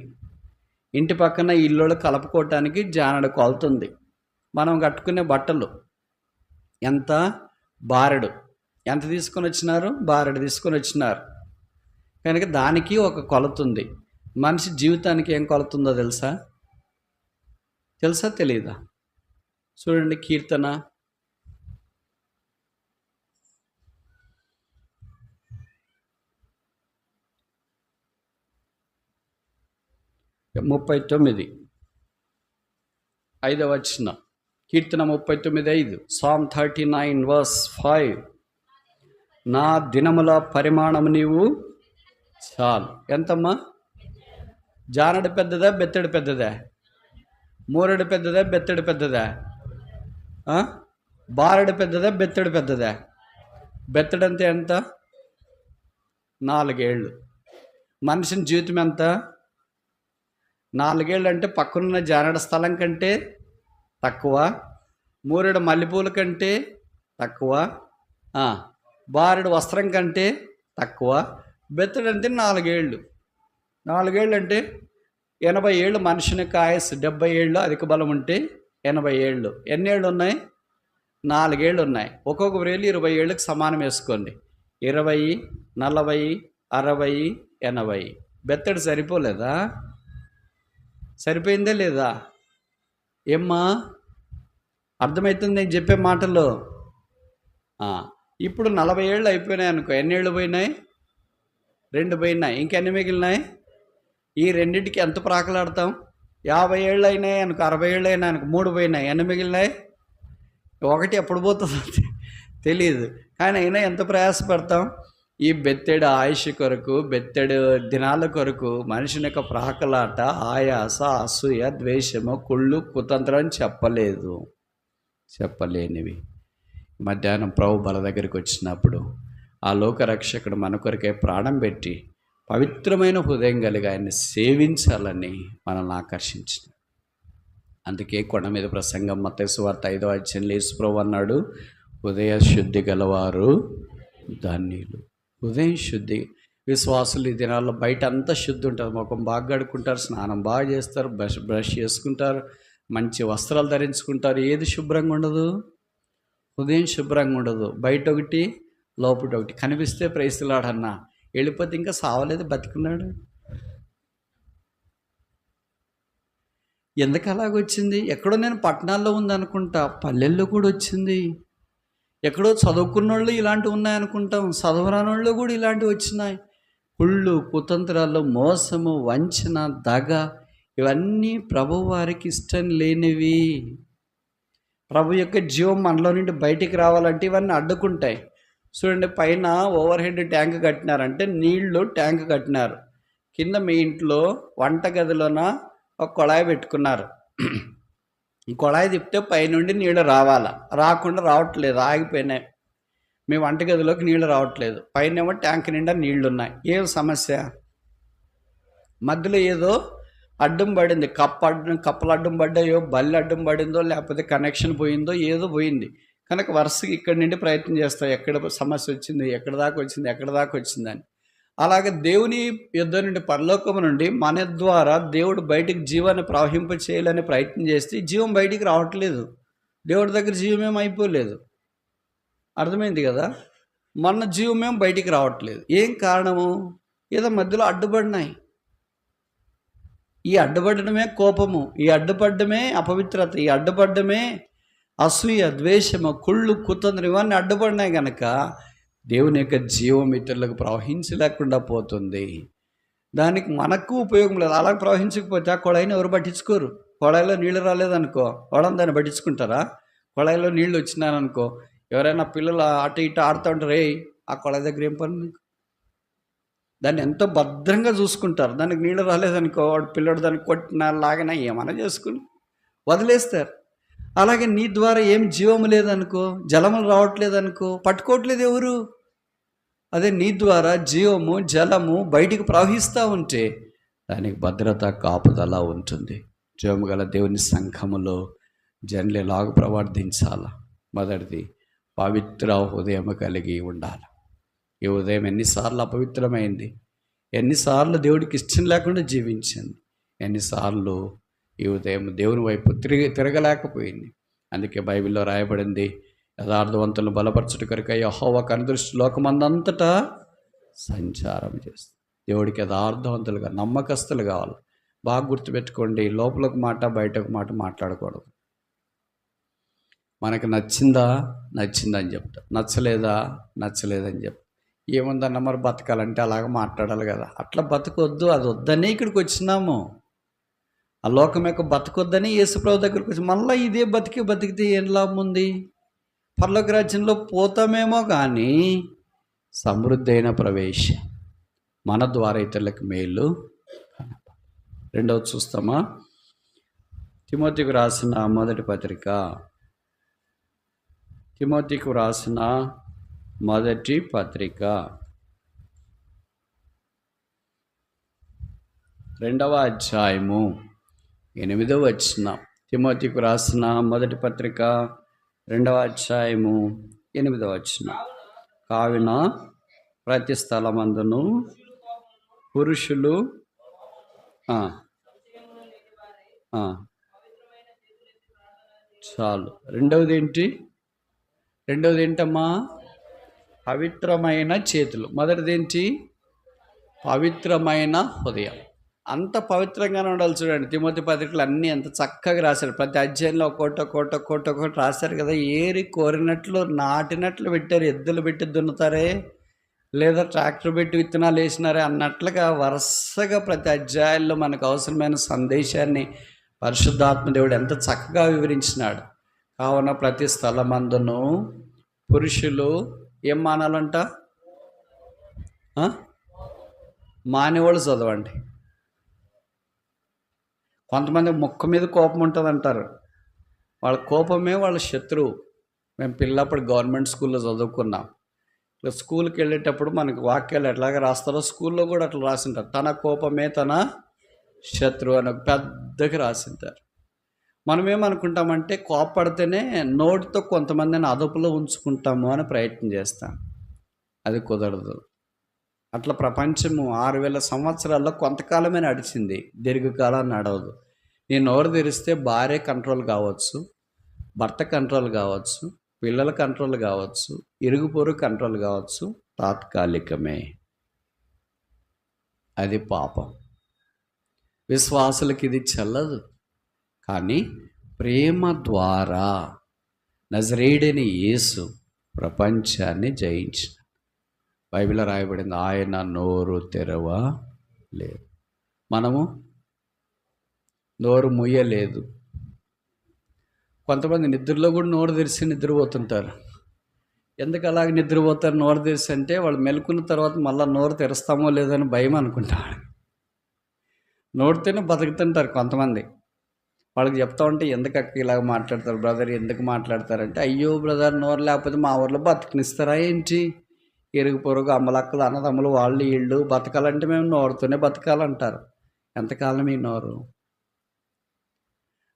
Speaker 1: ఇంటి పక్కన ఇల్లు కలుపుకోవటానికి జానడు కొలుతుంది. మనం కట్టుకునే బట్టలు ఎంత? బారెడు. ఎంత తీసుకొని వచ్చినారు? బారెడు తీసుకొని వచ్చినారు. కనుక దానికి ఒక కొలతుంది. మనిషి జీవితానికి ఏం కొలుతుందో తెలుసా? తెలియదా? చూడండి, కీర్తన 39 5వ వచనం. కీర్తన 39:5. Psalm 39 verse 5. నా దినముల పరిమాణము నీవు చాలు. ఎంతమ్మా? జానడు పెద్దదా, బెత్తడి పెద్దదా? 3 పెద్దదా, బెత్తడి పెద్దదా? బారెడు పెద్దదా, బెత్తడి పెద్దదా? బెత్తడంతే ఎంత? 4 ఏళ్ళు. మనిషిని జీవితం ఎంత? 4 ఏళ్ళు. అంటే పక్కనున్న జానడ స్థలం కంటే తక్కువ, 3 మల్లెపూల కంటే తక్కువ, బారెడు వస్త్రం కంటే తక్కువ, బెత్తడంటే 4 ఏళ్ళు. 4 ఏళ్ళు అంటే 80 ఏళ్ళు. మనిషిని యొక్క ఆయుస్సు 70 ఏళ్ళు, అధిక బలం ఉంటే 80 ఏళ్ళు. ఎన్ని ఏళ్ళు ఉన్నాయి? 4 ఏళ్ళు ఉన్నాయి. ఒక్కొక్క వేలు 20 ఏళ్ళకి సమానం వేసుకోండి. 20, 40, 60, 80. బెత్తడి సరిపోలేదా? సరిపోయిందా లేదా? ఏమ్మా, అర్థమవుతుంది నేను చెప్పే మాటల్లో? ఇప్పుడు 40 ఏళ్ళు అయిపోయినాయి అనుకో. ఎన్ని ఏళ్ళు పోయినాయి? 2 పోయినాయి. ఇంకెన్ని మిగిలినాయి? ఈ రెండింటికి ఎంత ప్రాకలాడతాం? 50 ఏళ్ళు అయినాయి అనుకో, 60 ఏళ్ళు అయినా అనుకో, 3 పోయినాయి, ఎన్ని మిగిలినాయి? ఒకటి ఎప్పుడు పోతుందో తెలియదు. కానీ అయినా ఎంత ప్రయాసపడతాం ఈ బెత్తెడు ఆయుష్ కొరకు, బెత్తెడు దినాల కొరకు. మనిషిని యొక్క ప్రాకలాట, ఆయాస, అసూయ, ద్వేషము, కుళ్ళు, కుతంత్రం చెప్పలేనివి. మధ్యాహ్నం ప్రభు బల దగ్గరికి వచ్చినప్పుడు ఆ లోకరక్షకుడు మన కొరకే ప్రాణం పెట్టి పవిత్రమైన హృదయం కలిగి ఆయన్ని సేవించాలని మనల్ని ఆకర్షించింది. అందుకే కొండ మీద ప్రసంగం మత్తయి సువార్త 5వ అధ్యాయంలో యేసు ప్రభు అన్నాడు, హృదయ శుద్ధి గలవారు ధన్యులు. హృదయం శుద్ధి. విశ్వాసులు ఈ దినాల్లో బయట అంతా శుద్ధి ఉంటుంది. ముఖం బాగా కడుక్కుంటారు, స్నానం బాగా చేస్తారు, బ్రష్ చేసుకుంటారు, మంచి వస్త్రాలు ధరించుకుంటారు. ఏది శుభ్రంగా ఉండదు? హృదయం శుభ్రంగా ఉండదు. బయట ఒకటి, లోపల ఒకటి. కనిపిస్తే ప్రైస్తులాడన్నా, వెళ్ళిపోతే ఇంకా సావలేదు, బతికున్నాడు. ఎందుకు అలాగొచ్చింది? ఎక్కడో నేను పట్టణాల్లో ఉందనుకుంటా, పల్లెల్లో కూడా వచ్చింది. ఎక్కడో చదువుకున్న వాళ్ళు ఇలాంటివి ఉన్నాయనుకుంటాం, చదువురాని వాళ్ళు కూడా ఇలాంటివి వచ్చినాయి. కుళ్ళు, కుతంత్రాలు, మోసము, వంచన, దగ, ఇవన్నీ ప్రభు వారికి ఇష్టం లేనివి. ప్రభు యొక్క జీవం మనలో నుండి బయటికి రావాలంటే ఇవన్నీ అడ్డుకుంటాయి. చూడండి, పైన ఓవర్ హెడ్ ట్యాంక్ కట్టినారంటే నీళ్లు ట్యాంక్ కట్టినారు. కింద మీ ఇంట్లో వంట గదిలోన ఒక కొళాయి పెట్టుకున్నారు. ఈ కొళాయి తిప్పితే పైనుండి నీళ్ళు రావాలా, రాకుండా రావట్లేదు, ఆగిపోయినాయి. మీ వంటగదిలోకి నీళ్ళు రావట్లేదు, పైన ట్యాంక్ నిండా నీళ్లు ఉన్నాయి. ఏం సమస్య? మధ్యలో ఏదో అడ్డం పడింది. కప్పలు అడ్డం పడ్డాయో, బల్లి అడ్డం పడిందో, లేకపోతే కనెక్షన్ పోయిందో, ఏదో పోయింది. కనుక వరుసగా ఇక్కడి నుండి ప్రయత్నం చేస్తాం, ఎక్కడ సమస్య వచ్చింది, ఎక్కడి దాకా వచ్చిందని. అలాగే దేవుని యుద్ధ నుండి, పరలోకము నుండి మన ద్వారా దేవుడు బయటికి జీవాన్ని ప్రవహింప చేయాలని ప్రయత్నం చేస్తే జీవం బయటికి రావట్లేదు. దేవుడి దగ్గర జీవమేం అయిపోలేదు. అర్థమైంది కదా? మన జీవమేం బయటికి రావట్లేదు. ఏం కారణము? ఏదో మధ్యలో అడ్డుపడినాయి. ఈ అడ్డుపడడమే కోపము, ఈ అడ్డుపడ్డమే అపవిత్రత, ఈ అడ్డుపడ్డమే అసూయ, ద్వేషము, కుళ్ళు, కుతంత్రం, ఇవన్నీ అడ్డుపడినాయి కనుక దేవుని యొక్క జీవం ఇతరులకు ప్రవహించలేకుండా పోతుంది. దానికి మనకు ఉపయోగం లేదు. అలా ప్రవహించకపోతే ఆ కొళాయిని ఎవరు పట్టించుకోరు. కొళాయిలో నీళ్ళు రాలేదనుకో, వాళ్ళని దాన్ని పట్టించుకుంటారా? కొళాయిలో నీళ్ళు వచ్చినారనుకో, ఎవరైనా పిల్లలు అటు ఇటు ఆడుతూ ఉంటారు, ఆ కొళాయి దగ్గర ఏం పని? దాన్ని ఎంతో భద్రంగా చూసుకుంటారు. దానికి నీళ్ళు రాలేదనుకో, వాడు పిల్లడు దాన్ని కొట్టినా లాగినా ఏమైనా చేసుకుని వదిలేస్తారు. అలాగే నీ ద్వారా ఏం జీవము లేదనుకో, జలములు రావట్లేదనుకో, పట్టుకోవట్లేదు ఎవరు. అదే నీ ద్వారా జీవము, జలము బయటికి ప్రవహిస్తూ ఉంటే దానికి భద్రత, కాపుదల ఉంటుంది. జీవము గల దేవుని సంఘములో జనులు ఎలాగ ప్రవర్తించాల? మొదటిది, పవిత్ర హృదయం కలిగి ఉండాలి. ఈ ఉదయం ఎన్నిసార్లు అపవిత్రమైంది, ఎన్నిసార్లు దేవుడికి ఇష్టం లేకుండా జీవించింది, ఎన్నిసార్లు ఈ ఉదయం దేవుని వైపు తిరగలేకపోయింది. అందుకే బైబిల్లో రాయబడింది, యథార్థవంతులను బలపరచుట కొరకై యెహోవా కనుదృష్టి లోకమందంతటా సంచారం చేస్తుంది. దేవుడికి యథార్థవంతులుగా, నమ్మకస్తులు కావాలి. బాగా గుర్తుపెట్టుకోండి, లోపలకు మాట, బయటకు మాట మాట్లాడకూడదు. మనకు నచ్చిందని చెప్తా, నచ్చలేదని చెప్తా. ఏముందన్న మరి బతకాలంటే అలాగ మాట్లాడాలి కదా. అట్లా బతకొద్దు, అది వద్దనే ఇక్కడికి వచ్చినాము. ఆ లోకం యొక్క బతకొద్దని యేసుప్రభు దగ్గరికి వచ్చి మళ్ళీ ఇదే బతికితే ఏం లాభం ఉంది? పరలోక రాజ్యంలో పోతామేమో కానీ సమృద్ధి అయిన ప్రవేశం మన ద్వారా ఇతరులకు మేలు. రెండవది చూస్తామా? తిమోతికి రాసిన మొదటి పత్రిక, తిమోతికి రాసిన మొదటి పత్రిక 2వ అధ్యాయము 8వ వచనం. తిమోతికి రాసిన మొదటి పత్రిక 2వ అధ్యాయము 8వ వచనం. కావున ప్రతి స్థలమందును పురుషులు చాలు. రెండవది ఏంటమ్మా? పవిత్రమైన చేతులు. మొదటిది ఏంటి? పవిత్రమైన హృదయం. అంత పవిత్రంగానే ఉండాలి. చూడండి, తిమోతి పత్రికలు అన్నీ ఎంత చక్కగా రాశారు. ప్రతి అధ్యాయంలో ఒక్కొక్కటి రాశారు కదా. ఏరి కోరినట్లు, నాటినట్లు పెట్టారు. ఎద్దులు పెట్టి దున్నుతారే, లేదా ట్రాక్టర్ పెట్టి విత్తనాలు వేసినారే అన్నట్లుగా వరుసగా ప్రతి అధ్యాయాల్లో మనకు అవసరమైన సందేశాన్ని పరిశుద్ధాత్మ దేవుడు ఎంత చక్కగా వివరించినాడు. కావున ప్రతి స్థలమందును పురుషులు ఏం మానాలంట? మానేవాళ్ళు చదవండి. కొంతమంది ముక్క మీద కోపం ఉంటుంది అంటారు. వాళ్ళ కోపమే వాళ్ళ శత్రువు. మేము పిల్లప్పుడు గవర్నమెంట్ స్కూల్లో చదువుకున్నాం. ఇట్లా స్కూల్కి వెళ్ళేటప్పుడు మనకి వాక్యాలు ఎట్లాగా రాస్తారో స్కూల్లో కూడా అట్లా రాసింటారు. తన కోపమే తన శత్రువు అని పెద్దగా రాసింటారు. మనం ఏమనుకుంటామంటే కోపడితేనే నోటితో కొంతమందిని అదుపులో ఉంచుకుంటాము అని ప్రయత్నం చేస్తాం. అది కుదరదు. అట్లా ప్రపంచము 6000 సంవత్సరాల్లో కొంతకాలమే నడిచింది, దీర్ఘకాలం నడవదు. నీ నోరు తెరిస్తే భార్య కంట్రోల్ కావచ్చు, భర్త కంట్రోల్ కావచ్చు, పిల్లల కంట్రోల్ కావచ్చు, ఇరుగు పొరుగు కంట్రోల్ కావచ్చు, తాత్కాలికమే. అది పాపం. విశ్వాసులకి ఇది చెల్లదు. కానీ ప్రేమ ద్వారా నజరేయుడైన యేసు ప్రపంచాన్ని జయించిన. బైబిల్లో రాయబడింది, ఆయన నోరు తెరవలేదు. మనము నోరు ముయ్యలేదు. కొంతమంది నిద్రలో కూడా నోరు తెరిచి నిద్రపోతుంటారు. ఎందుకు అలాగే నిద్రపోతారు నోరు తెరిచి అంటే, వాళ్ళు మెలుకున్న తర్వాత మళ్ళీ నోరు తెరుస్తామో లేదని భయం అనుకుంటారు. నోటితోనే బతుకుతుంటారు కొంతమంది. వాళ్ళకి చెప్తా ఉంటే, ఎందుకు అక్క ఇలాగ మాట్లాడతారు బ్రదర్, ఎందుకు మాట్లాడతారంటే, అయ్యో బ్రదర్ నోరు లేకపోతే మా ఊర్లో బతికినిస్తారా ఏంటి? ఇరుగు పొరుగు అమ్మలక్కలు అన్నదమ్ములు వాళ్ళు వీళ్ళు బతకాలంటే మేము నోరుతోనే బతకాలంటారు. ఎంతకాలం ఈ నోరు?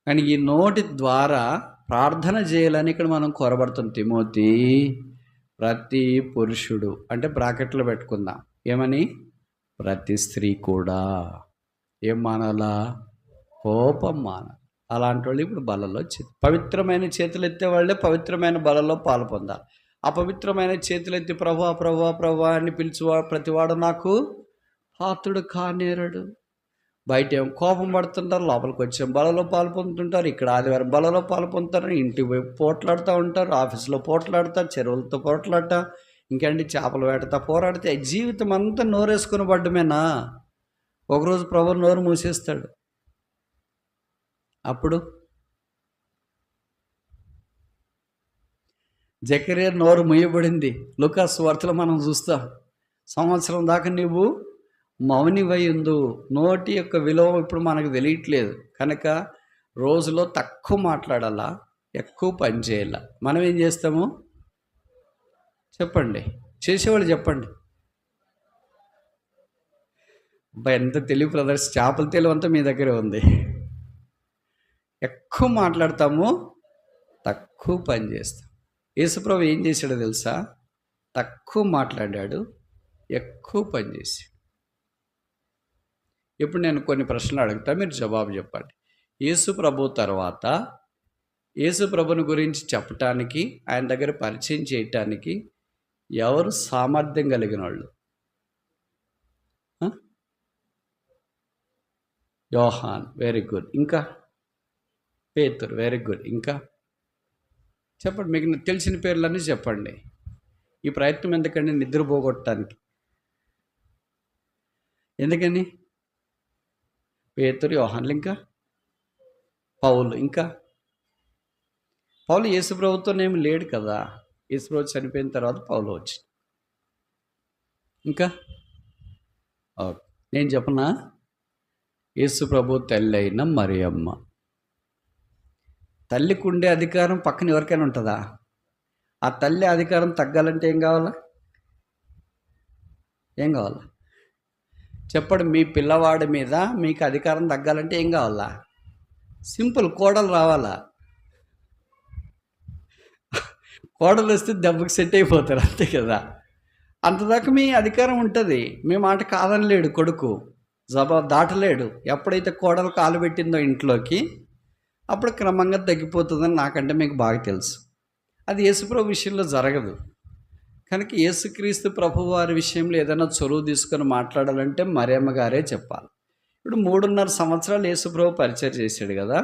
Speaker 1: కానీ ఈ నోటి ద్వారా ప్రార్థన చేయాలని ఇక్కడ మనం కోరబడుతుంది. తిమోతి, ప్రతి పురుషుడు అంటే బ్రాకెట్లో పెట్టుకుందాం, ఏమని? ప్రతి స్త్రీ కూడా ఏం మానాలా? కోపం మానాలి. అలాంటి వాళ్ళు ఇప్పుడు బలలో పవిత్రమైన చేతులు ఎత్తే వాళ్ళే పవిత్రమైన బలలో పాలు పొందాలి. అపవిత్రమైన చేతులెత్తి ప్రభువా ప్రభువా ప్రభువా అని పిలిచివా ప్రతివాడు నాకు పాత్రుడు కానేరడు. బయట ఏం కోపం పడుతుంటారు, లోపలికి వచ్చే బలలో పాలు పొందుతుంటారు, ఇక్కడ ఆదివారం బలలో పాలు పొందుతారు, ఇంటికి పోయి పోట్లాడుతూ ఉంటారు, ఆఫీసులో పోట్లాడతారు, చెరువులతో పోట్లాడతా, ఇంకేంటి చేపలు వేటతా పోరాడితే జీవితం అంతా నోరేసుకుని పడ్డమేనా? ఒకరోజు ప్రభు నోరు మూసేస్తాడు. అప్పుడు జకరియా నోరు మూయబడింది. లూకాసు వార్తలో మనం చూస్తాం. సంవత్సరం దాకా నీవు మౌనివై ఉండు. నోటి యొక్క విలువ ఇప్పుడు మనకు తెలియట్లేదు కనుక రోజులో తక్కువ మాట్లాడాలా, ఎక్కువ పని చేయాల. మనం ఏం చేస్తాము చెప్పండి, చేసేవాళ్ళు చెప్పండి. ఎంత తెలివి బ్రదర్స్, చేపల తెలివి అంతా మీ దగ్గరే ఉంది. ఎక్కువ మాట్లాడతాము, తక్కువ పని చేస్తాం. యేసుప్రభు ఏం చేశాడో తెలుసా? తక్కువ మాట్లాడాడు, ఎక్కువ పని చేశాడు. ఇప్పుడు నేను కొన్ని ప్రశ్నలు అడుగుతా, మీరు జవాబు చెప్పండి. యేసుప్రభు తర్వాత యేసుప్రభుని గురించి చెప్పటానికి, ఆయన దగ్గర పరిచయం చేయటానికి ఎవరు సామర్థ్యం కలిగిన వాళ్ళు? యోహాన్, వెరీ గుడ్. ఇంకా పేతురు, వెరీ గుడ్. ఇంకా చెప్పండి, మీకు తెలిసిన పేర్లన్నీ చెప్పండి. ఈ ప్రయత్నం ఎందుకండి? నిద్రపోగొట్టడానికి. ఎందుకని? పేతురు, యోహాన్లు, ఇంకా పౌలు. ఇంకా పౌలు యేసుప్రభుతో ఏమి లేడు కదా. యేసుప్రభు చనిపోయిన తర్వాత పౌలు వచ్చి. ఇంకా నేను చెప్పనా? యేసుప్రభు తల్లి అయిన మరియమ్మ. తల్లికి ఉండే అధికారం పక్కన ఎవరికైనా ఉంటుందా? ఆ తల్లి అధికారం తగ్గాలంటే ఏం కావాలా? ఏం కావాలా చెప్పండి. మీ పిల్లవాడి మీద మీకు అధికారం తగ్గాలంటే ఏం కావాలా? సింపుల్, కోడలు రావాలా. కోడలు వస్తే దెబ్బకి సెట్ అయిపోతారు, అంతే కదా. అంతదాకా మీ అధికారం ఉంటుంది. మీ మాట కాదనలేడు కొడుకు, జవాబు దాటలేడు. ఎప్పుడైతే కోడలు కాలు పెట్టిందో ఇంట్లోకి, అప్పుడు క్రమంగా తగ్గిపోతుందని నాకంటే మీకు బాగా తెలుసు. అది యేసుప్రభు విషయంలో జరగదు. కనుక యేసుక్రీస్తు ప్రభు వారి విషయంలో ఏదైనా చొరువు తీసుకొని మాట్లాడాలంటే మరియమ్మ గారే చెప్పాలి. ఇప్పుడు 3.5 సంవత్సరాలు యేసుప్రభు పరిచయం చేశాడు కదా.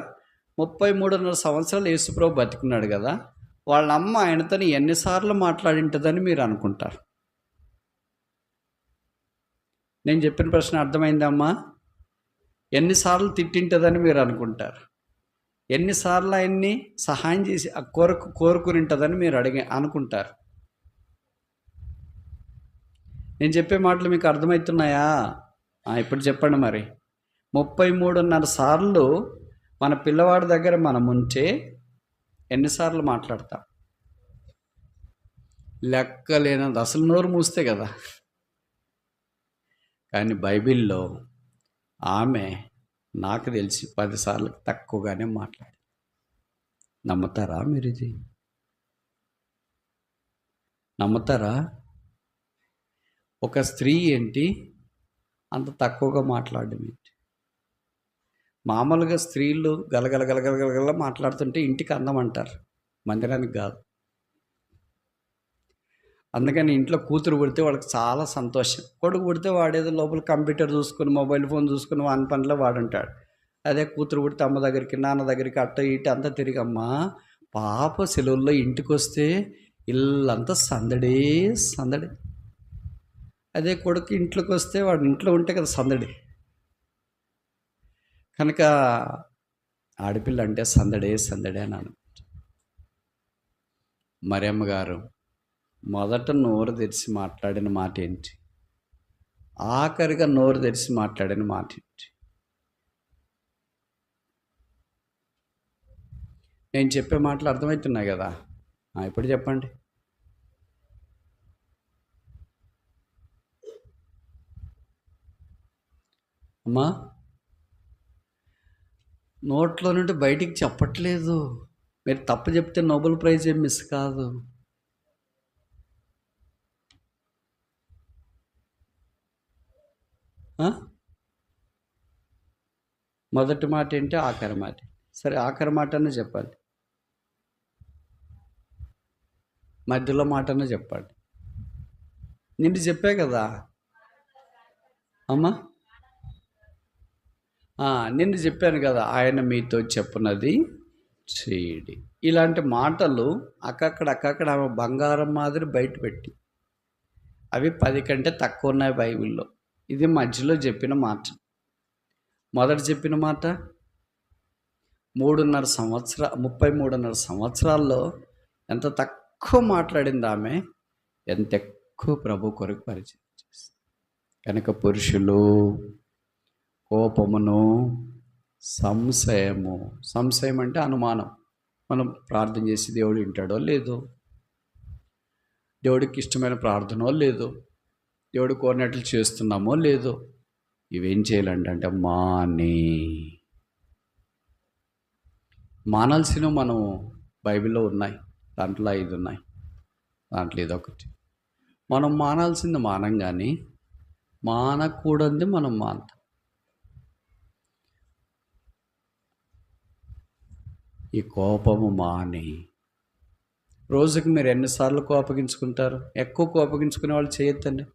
Speaker 1: 33.5 సంవత్సరాలు యేసుప్రభు బతికున్నాడు కదా. వాళ్ళ అమ్మ ఆయనతో ఎన్నిసార్లు మాట్లాడింటుందని మీరు అనుకుంటారు? నేను చెప్పిన ప్రశ్న అర్థమైందమ్మా? ఎన్నిసార్లు తిట్టింటుందని మీరు అనుకుంటారు? ఎన్నిసార్లు ఆయన్ని సహాయం చేసి ఆ కోరుకుని ఉంటుందని మీరు అనుకుంటారు? నేను చెప్పే మాటలు మీకు అర్థమవుతున్నాయా? ఇప్పుడు చెప్పండి మరి. 33.5 సార్లు మన పిల్లవాడి దగ్గర మనం ఉంటే ఎన్నిసార్లు మాట్లాడతాం? లెక్కలేనంత. అసలు నోరు మూస్తే కదా. కానీ బైబిల్లో ఆమె నాకు తెలిసి 10 సార్లు తక్కువగానే మాట్లాడి. నమ్ముతారా మీరు? ఇది నమ్ముతారా? ఒక స్త్రీ ఏంటి అంత తక్కువగా మాట్లాడడం ఏంటి? మామూలుగా స్త్రీలు గలగల గలగల గలగల మాట్లాడుతుంటే ఇంటికి అందం అంటారు, మందిరానికి కాదు. అందుకని ఇంట్లో కూతురు పుడితే వాళ్ళకి చాలా సంతోషం. కొడుకు పుడితే వాడేదో లోపల కంప్యూటర్ చూసుకుని మొబైల్ ఫోన్ చూసుకుని వాని పనిలో వాడుంటాడు. అదే కూతురు పుడితే అమ్మ దగ్గరికి నాన్న దగ్గరికి అట్ట ఇటు అంతా తిరిగమ్మా పాప సెలవుల్లో ఇంటికి వస్తే ఇల్లంతా సందడే సందడి. అదే కొడుకు ఇంట్లోకి వస్తే వాడు ఇంట్లో ఉంటే కదా సందడి. కనుక ఆడపిల్ల అంటే సందడే సందడే అని అనుకుంటా. మరియమ్మ గారు మొదట నోరు తెరిచి మాట్లాడిన మాట ఏంటి? ఆఖరిగా నోరు తెరిచి మాట్లాడిన మాట ఏంటి? నేను చెప్పే మాటలు అర్థమవుతున్నాయి కదా? ఇప్పుడు చెప్పండి. అమ్మా, నోట్లో నుండి బయటికి చెప్పట్లేదు. మీరు తప్పు చెప్తే నోబెల్ ప్రైజ్ ఏం మిస్ కాదు. మొదటి మాట ఏంటి? ఆఖరి మాట. సరే, ఆఖరి మాట అన్న చెప్పాలి, మధ్యలో మాట అన్న చెప్పండి. నిన్ను చెప్పే కదా అమ్మా, నిన్ను చెప్పాను కదా, ఆయన మీతో చెప్పున్నది చేయడి. ఇలాంటి మాటలు అక్కడక్కడ ఆమె బంగారం మాదిరి బయట పెట్టి, అవి 10 కంటే తక్కువ ఉన్నాయి బైబిల్లో. ఇది మధ్యలో చెప్పిన మాట. మొదట చెప్పిన మాట 33.5 సంవత్సరాల్లో ఎంత తక్కువ మాట్లాడింది ఆమె, ఎంత ఎక్కువ ప్రభు కొరకు పరిచయం చేస్తుంది. కనుక పురుషులు కోపమును సంశయం అంటే అనుమానం. మనం ప్రార్థన చేసి దేవుడు వింటాడో లేదో, దేవుడికి ఇష్టమైన ప్రార్థనో లేదో, దేవుడు కోరినట్లు చేస్తున్నామో లేదో, ఇవేం చేయాలంటే మానాల్సినవి మనం బైబిల్లో ఉన్నాయి. దాంట్లో 5 ఉన్నాయి. దాంట్లో ఇదొకటి. మనం మానాల్సింది మానం, కానీ మానకూడదు మనం మానతాం. ఈ కోపము మాని. రోజుకి మీరు ఎన్నిసార్లు కోపగించుకుంటారు? ఎక్కువ కోపగించుకునే వాళ్ళు చేయొద్దండి.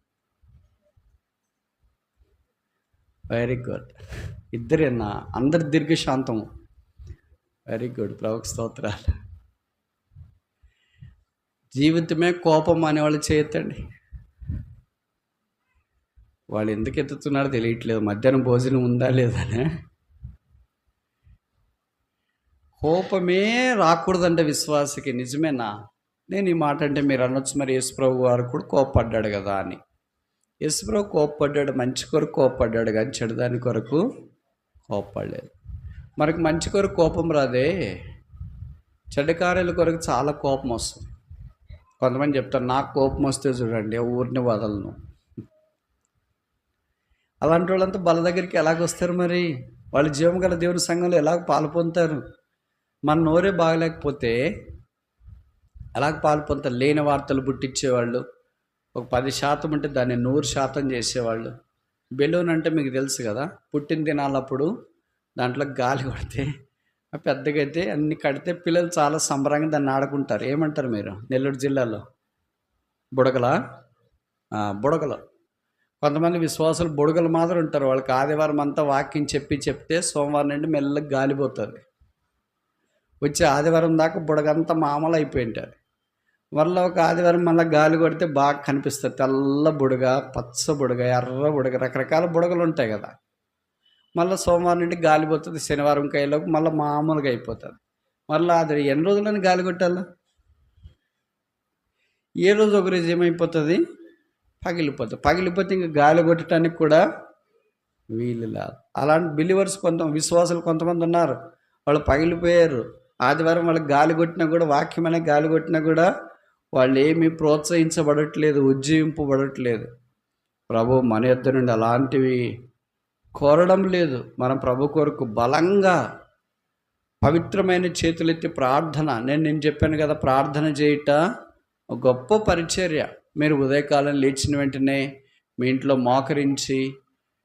Speaker 1: Very good. ఇద్దరేనా? అందరి దీర్ఘశాంతం. వెరీ గుడ్, ప్రభువుకి స్తోత్రాలు. జీవితమే కోపం అనేవాళ్ళు చేయొద్దండి. వాళ్ళు ఎందుకు ఎత్తుతున్నారో తెలియట్లేదు. మధ్యాహ్నం భోజనం ఉందా లేదనే. కోపమే రాకూడదంటే విశ్వాసకి. నిజమేనా? నేను ఈ మాట అంటే మీరు అనొచ్చు, మరి యేసుప్రభు వారు కూడా కోపపడ్డాడు కదా అని. యేసుప్రభు కోపపడ్డాడు, మంచి కొరకు కోపపడ్డాడు, కానీ చెడుదాని కొరకు కోపపడలేదు. మనకు మంచి కొరకు కోపం రాదే, చెడ్డ కార్యాల కొరకు చాలా కోపం వస్తుంది. కొంతమంది చెప్తారు, నాకు కోపం వస్తే చూడండి ఊరిని వదలను. అలాంటి వాళ్ళంతా బల దగ్గరికి ఎలాగొస్తారు? మరి వాళ్ళు జీవం గల దేవుని సంఘంలో ఎలాగ పాలు పొందుతారు? మన నోరే బాగలేకపోతే ఎలాగ పాలు పొందుతారు? లేని వార్తలు పుట్టించేవాళ్ళు. ఒక 10% ఉంటే దాన్ని 100% చేసేవాళ్ళు. బెలూన్ అంటే మీకు తెలుసు కదా, పుట్టిన దినాలప్పుడు దాంట్లో గాలి కొడితే పెద్దగా అయితే అన్ని కడితే పిల్లలు చాలా సంబరంగా దాన్ని ఆడుకుంటారు. ఏమంటారు మీరు? నెల్లూరు జిల్లాలో బుడగలు. కొంతమంది విశ్వాసులు బుడగలు మాత్రం ఉంటారు. వాళ్ళకి ఆదివారం అంతా వాక్యం చెప్తే సోమవారం నుండి మెల్లగా గాలిపోతుంది. వచ్చే ఆదివారం దాకా బుడగంతా మామూలు అయిపోయి ఉంటారు. మళ్ళీ ఒక ఆదివారం మళ్ళీ గాలి కొడితే బాగా కనిపిస్తుంది, తెల్ల బుడగ, పచ్చ బుడగ, ఎర్ర బుడగ, రకరకాల బుడగలు ఉంటాయి కదా. మళ్ళీ సోమవారం నుండి గాలి పోతుంది, శనివారం కైలోకి మళ్ళీ మామూలుగా అయిపోతుంది. మళ్ళీ అది ఎన్ని రోజులని గాలి కొట్టాలా? ఏ రోజు ఒక రోజు ఏమైపోతుంది, పగిలిపోతుంది. పగిలిపోతే ఇంకా గాలి కొట్టడానికి కూడా వీలు లేదు. అలాంటి బిలీవర్స్ విశ్వాసులు కొంతమంది ఉన్నారు, వాళ్ళు పగిలిపోయారు. ఆదివారం వాళ్ళకి గాలి కొట్టినా కూడా, వాక్యం అనే గాలి కొట్టినా కూడా వాళ్ళు ఏమీ ప్రోత్సహించబడట్లేదు, ఉజ్జీవింపబడట్లేదు. ప్రభు మన యొద్ద నుండి అలాంటివి కోరడం లేదు. మనం ప్రభు కొరకు బలంగా పవిత్రమైన చేతులెత్తి ప్రార్థన, నేను చెప్పాను కదా, ప్రార్థన చేయుట గొప్ప పరిచర్య. మీరు ఉదయకాలం లేచిన వెంటనే మీ ఇంట్లో మోకరించి,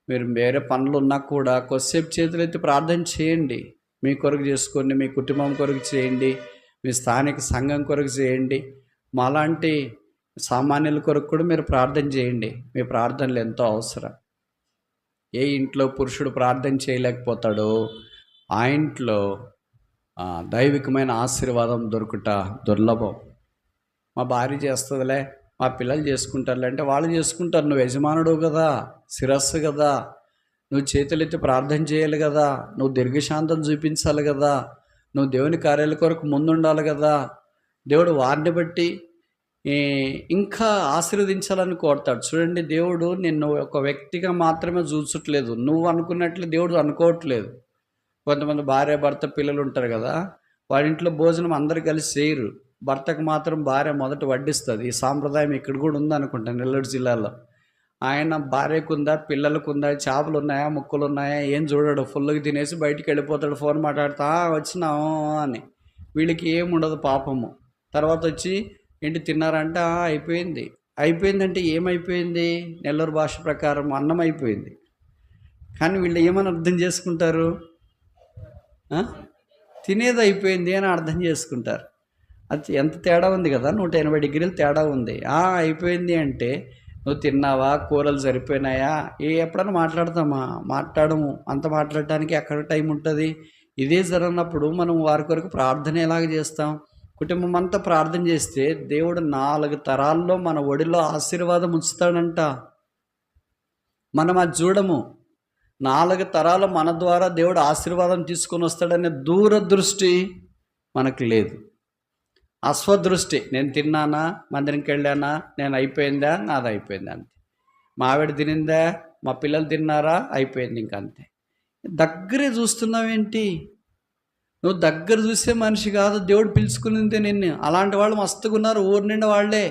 Speaker 1: మీరు వేరే పనులు ఉన్నా కూడా కొద్దిసేపు చేతులెత్తి ప్రార్థన చేయండి. మీ కొరకు చేసుకోండి, మీ కుటుంబం కొరకు చేయండి, మీ స్థానిక సంఘం కొరకు చేయండి, మాలాంటి సామాన్యుల కొరకు కూడా మీరు ప్రార్థన చేయండి. మీ ప్రార్థనలు ఎంతో అవసరం. ఏ ఇంట్లో పురుషుడు ప్రార్థన చేయలేకపోతాడో ఆ ఇంట్లో దైవికమైన ఆశీర్వాదం దొరుకుట దుర్లభం. మా భార్య చేస్తుందిలే, మా పిల్లలు చేసుకుంటారులే అంటే వాళ్ళు చేసుకుంటారు. నువ్వు యజమానుడు కదా, శిరస్సు కదా, నువ్వు చేతులెత్తి ప్రార్థన చేయాలి కదా, నువ్వు దీర్ఘశాంతం చూపించాలి కదా, నువ్వు దేవుని కార్యాల కొరకు ముందుండాలి కదా. దేవుడు వారిని బట్టి ఇంకా ఆశీర్వదించాలని కోరుతాడు. చూడండి, దేవుడు నిన్ను ఒక వ్యక్తిగా మాత్రమే చూసట్లేదు, నువ్వు అనుకున్నట్లు దేవుడు అనుకోవట్లేదు. కొంతమంది భార్య భర్త పిల్లలు ఉంటారు కదా, వాడి ఇంట్లో భోజనం అందరు కలిసి చేయరు, భర్తకు మాత్రం భార్య మొదట వడ్డిస్తుంది. ఈ సాంప్రదాయం ఇక్కడ కూడా ఉందనుకుంటాను, నెల్లూరు జిల్లాలో. ఆయన భార్యకు ఉందా, పిల్లలకు ఉందా, చేపలు ఉన్నాయా, ముక్కలు ఉన్నాయా ఏం చూడడు, ఫుల్గా తినేసి బయటికి వెళ్ళిపోతాడు, ఫోన్ మాట్లాడుతా వచ్చినాము అని. వీళ్ళకి ఏముండదు పాపము. తర్వాత వచ్చి ఏంటి తిన్నారంటే అయిపోయింది. అయిపోయిందంటే ఏమైపోయింది? నెల్లూరు భాష ప్రకారం అన్నం అయిపోయింది. కానీ వీళ్ళు ఏమని అర్థం చేసుకుంటారు? తినేది అయిపోయింది అని అర్థం చేసుకుంటారు. అది ఎంత తేడా ఉంది కదా, 180 డిగ్రీలు తేడా ఉంది. అయిపోయింది అంటే నువ్వు తిన్నావా, కూరలు సరిపోయినాయా, ఎప్పుడన్నా మాట్లాడము. అంత మాట్లాడటానికి ఎక్కడ టైం ఉంటుంది? ఇదే జరిగినప్పుడు మనం వారి కొరకు ప్రార్థన ఎలాగ చేస్తాం? కుటుంబం అంతా ప్రార్థన చేస్తే దేవుడు 4 తరాల్లో మన ఒడిలో ఆశీర్వాదం ఉంచుతాడంట. మనం అది చూడము. 4 తరాలు మన ద్వారా దేవుడు ఆశీర్వాదం తీసుకొని వస్తాడనే దూరదృష్టి మనకు లేదు. అస్వదృష్టి, నేను తిన్నానా, మందిరంకి వెళ్ళానా, నేను అయిపోయిందా, నాది అయిపోయింది అంతే. మా ఆవిడ తినిందా, మా పిల్లలు తిన్నారా, అయిపోయింది ఇంకంతే. దగ్గరే చూస్తున్నావేంటి? నువ్వు దగ్గర చూసే మనిషి కాదు, దేవుడు పిలుచుకునిందే నిన్ను. అలాంటి వాళ్ళు మస్తుగా ఉన్నారు, ఊరి నిండా వాళ్ళే,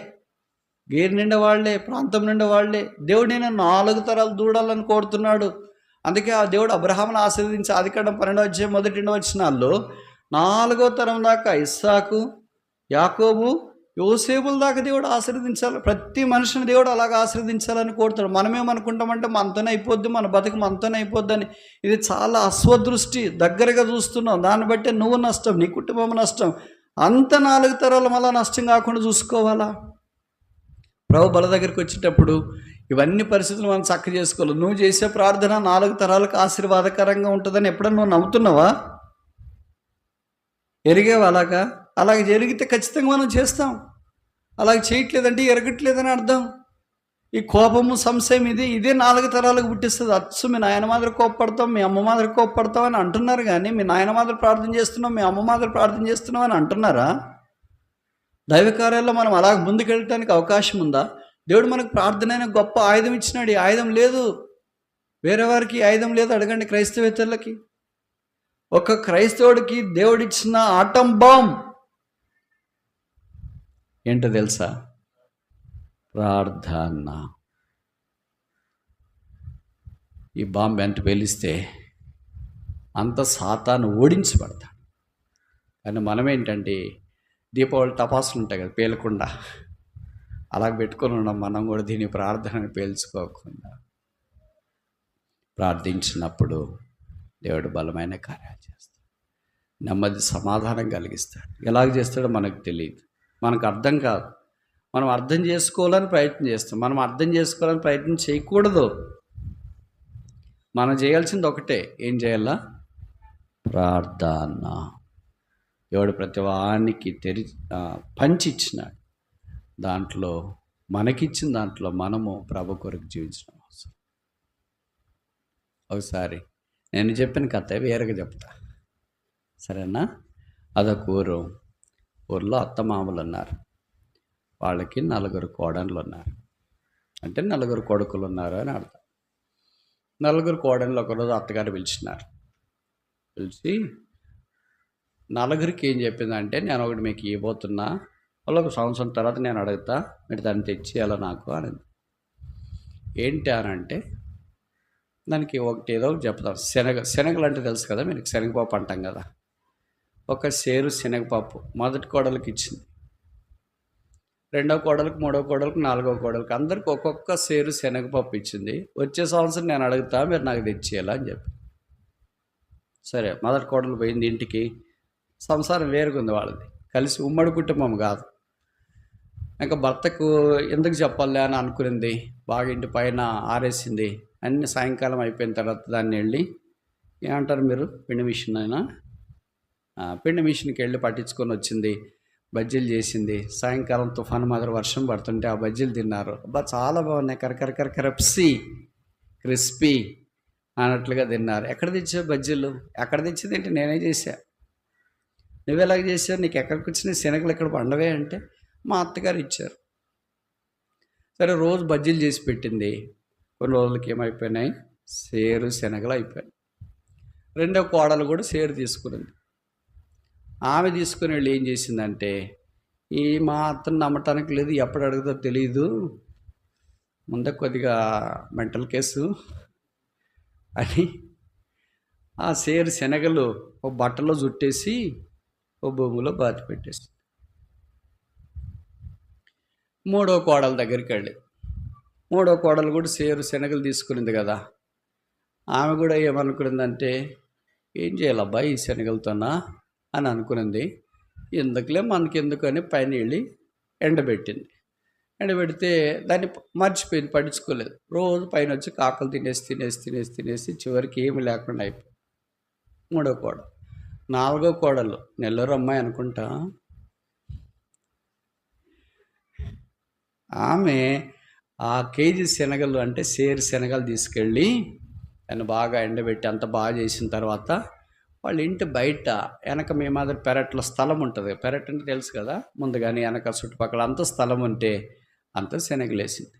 Speaker 1: గేరు నిండా వాళ్ళే, ప్రాంతం నిండా వాళ్ళే. దేవుడు నేను 4 తరాలు దూడాలని కోరుతున్నాడు. అందుకే ఆ దేవుడు అబ్రహామును ఆశీర్వదించి ఆదికాండం 12:1-2 4వ తరం దాకా ఇస్సాకు, యాకోబు, యోసేపుల దాకా దేవుడు ఆశీర్వదించాలి. ప్రతి మనిషిని దేవుడు అలాగ ఆశీర్వదించాలని కోరుతాడు. మనమేమనుకుంటామంటే మనతోనే అయిపోద్ది, మన బతుకు మనతోనే అయిపోద్ది అని. ఇది చాలా అస్వదృష్టి. దగ్గరగా చూస్తున్నావు, దాన్ని బట్టి నువ్వు నష్టం, నీ కుటుంబం నష్టం. అంత 4 తరాలు మళ్ళీ నష్టం కాకుండా చూసుకోవాలా? ప్రభు బల దగ్గరికి వచ్చేటప్పుడు ఇవన్నీ పరిస్థితులు మనం చక్క చేసుకోవాలి. నువ్వు చేసే ప్రార్థన 4 తరాలకు ఆశీర్వాదకరంగా ఉంటుందని ఎప్పుడన్నా నువ్వు నమ్ముతున్నావా? ఎరిగేవా? అలాగే జరిగితే ఖచ్చితంగా మనం చేస్తాం. అలాగే చేయట్లేదంటే ఎరగట్లేదని అర్థం. ఈ కోపము, సంశయం ఇదే 4 తరాలకు పుట్టిస్తుంది. అచ్చు మీ నాయన మాదిరి కోప్పడతాం, మీ అమ్మ మాదిరి కోప్పడతాం అని అంటున్నారు. కానీ మీ నాయన మాదిరి ప్రార్థన చేస్తున్నాం, మీ అమ్మ మాదిరి ప్రార్థన చేస్తున్నాం అని అంటున్నారా? దైవ కార్యాల్లో మనం అలాగ ముందుకెళ్ళటానికి అవకాశం ఉందా? దేవుడు మనకు ప్రార్థన అయిన గొప్ప ఆయుధం ఇచ్చినాడు. ఈ ఆయుధం లేదు, వేరే వారికి ఆయుధం లేదు. అడగండి క్రైస్తవేతరులకి. ఒక క్రైస్తవుడికి దేవుడిచ్చిన ఆటం బాంబ్ ఏంటో తెలుసా? ప్రార్థన. ఈ బాంబు ఎంత పేలిస్తే అంత సాతాను ఓడించబడతాడు. కానీ మనం ఏంటంటే దీపావళి టపాసులు ఉంటాయి కదా, పేలకుండా అలాగ పెట్టుకొని ఉన్నాం. మనం కూడా దీని ప్రార్థనని పేల్చుకోకుండా ప్రార్థించినప్పుడు దేవుడు బలమైన కార్యాలు చేస్తాడు, నెమ్మది సమాధానం కలిగిస్తాడు. ఎలాగ చేస్తాడో మనకు తెలియదు, మనకు అర్థం కాదు. మనం అర్థం చేసుకోవాలని ప్రయత్నం చేస్తాం. మనం అర్థం చేసుకోవాలని ప్రయత్నం చేయకూడదు. మనం చేయాల్సింది ఒకటే, ఏం చేయాలా? ప్రార్థన. దేవుడు ప్రతి వానికి పంచి ఇచ్చినాడు. దాంట్లో మనకిచ్చిన దాంట్లో మనము ప్రభు కొరకు జీవించడం అవసరం. ఒకసారి నేను చెప్పిన కథ వేరేగా చెప్తా, సరేనా? అదొక ఊర్లో అత్తమామలు ఉన్నారు. వాళ్ళకి 4 కోడన్లు ఉన్నారు. అంటే 4 కొడుకులు ఉన్నారు అని అర్థం. 4 కోడన్లు ఒకరోజు అత్తగారు పిలిచినారు. పిలిచి 4కి ఏం చెప్పిందంటే, నేను ఒకటి మీకు ఇవ్వబోతున్నా, వాళ్ళు 1 సంవత్సరం తర్వాత నేను అడుగుతా, మీరు దాన్ని తెచ్చియాలా నాకు అని. ఏంటి అని అంటే, దానికి ఒకటి ఏదో ఒకటి చెప్తారు. శనగలు అంటే తెలుసు కదా మీకు, శనగపప్పు అంటాం కదా. ఒక సేరు శనగపప్పు మొదటి కోడలికి ఇచ్చింది, రెండవ కోడలికి, మూడవ కోడలికి, నాలుగవ కోడలికి, అందరికి ఒక్కొక్క సేరు శనగపప్పు ఇచ్చింది. వచ్చే సంవత్సరం నేను అడుగుతా, మీరు నాకు తెచ్చియాలా అని చెప్పి. సరే, మొదటి కోడలు పోయింది ఇంటికి. సంసారం వేరుగుంది వాళ్ళది, కలిసి ఉమ్మడి కుటుంబం కాదు. ఇంకా భర్తకు ఎందుకు చెప్పాలి అని అనుకునింది. బాగా ఇంటి పైన ఆరేసింది. అన్ని సాయంకాలం అయిపోయిన తర్వాత దాన్ని వెళ్ళి, ఏమంటారు మీరు, పిండి మిషన్ అయినా, పిండి మిషన్కి వెళ్ళి పట్టించుకొని వచ్చింది. బజ్జీలు చేసింది. సాయంకాలం తుఫాను మాదిరి వర్షం పడుతుంటే ఆ బజ్జీలు తిన్నారు. అబ్బా చాలా బాగున్నాయి, క్రిస్పీ అన్నట్లుగా తిన్నారు. ఎక్కడ తెచ్చావు బజ్జీలు? ఎక్కడ తెచ్చింది ఏంటి, నేనే చేశా. నువ్వెలాగ చేసావు, నీకు ఎక్కడికి వచ్చినాయి శనగలు, ఎక్కడ పండవే అంటే మా అత్తగారు ఇచ్చారు. సరే, రోజు బజ్జీలు చేసి పెట్టింది. కొన్ని రోజులకి ఏమైపోయినాయి, సేరు శనగలు అయిపోయాయి. రెండో కోడలు కూడా సేరు తీసుకునింది. ఆమె తీసుకుని వెళ్ళి ఏం చేసిందంటే, ఈ మా అత్తను నమ్మటానికి లేదు, ఎప్పుడు అడుగుతో తెలియదు, ముందే కొద్దిగా మెంటల్ కేసు అని ఆ సేరు శనగలు ఒక బట్టలో చుట్టేసి ఓ భూమిలో బాతి పెట్టేసి, మూడో కోడల దగ్గరికి వెళ్ళి, మూడో కోడలు కూడా సేరు శనగలు తీసుకునింది కదా. ఆమె కూడా ఏమనుకునిందంటే, ఏం చేయాలబ్బా ఈ శనగలతోనా అని అనుకునింది. ఎందుకులే మనకెందుకని పైన వెళ్ళి ఎండబెట్టింది. ఎండబెడితే దాన్ని మర్చిపోయింది, పట్టించుకోలేదు. రోజు పైన వచ్చి కాకలు తినేసి చివరికి ఏమి లేకుండా అయిపోయింది. మూడో కోడలు. నాలుగో కోడలు నెల్లూరు అమ్మాయి అనుకుంటా. ఆమె ఆ కేజీ శనగలు అంటే సేరు శనగలు తీసుకెళ్ళి దాన్ని బాగా ఎండబెట్టి అంత బాగా చేసిన తర్వాత వాళ్ళ ఇంటి బయట వెనక మీ మాదిరి పెరట్లో స్థలం ఉంటుంది. పెరట్ అంటే తెలుసు కదా, ముందుగానే వెనక చుట్టుపక్కల అంత స్థలం ఉంటే అంత శనగలు వేసింది.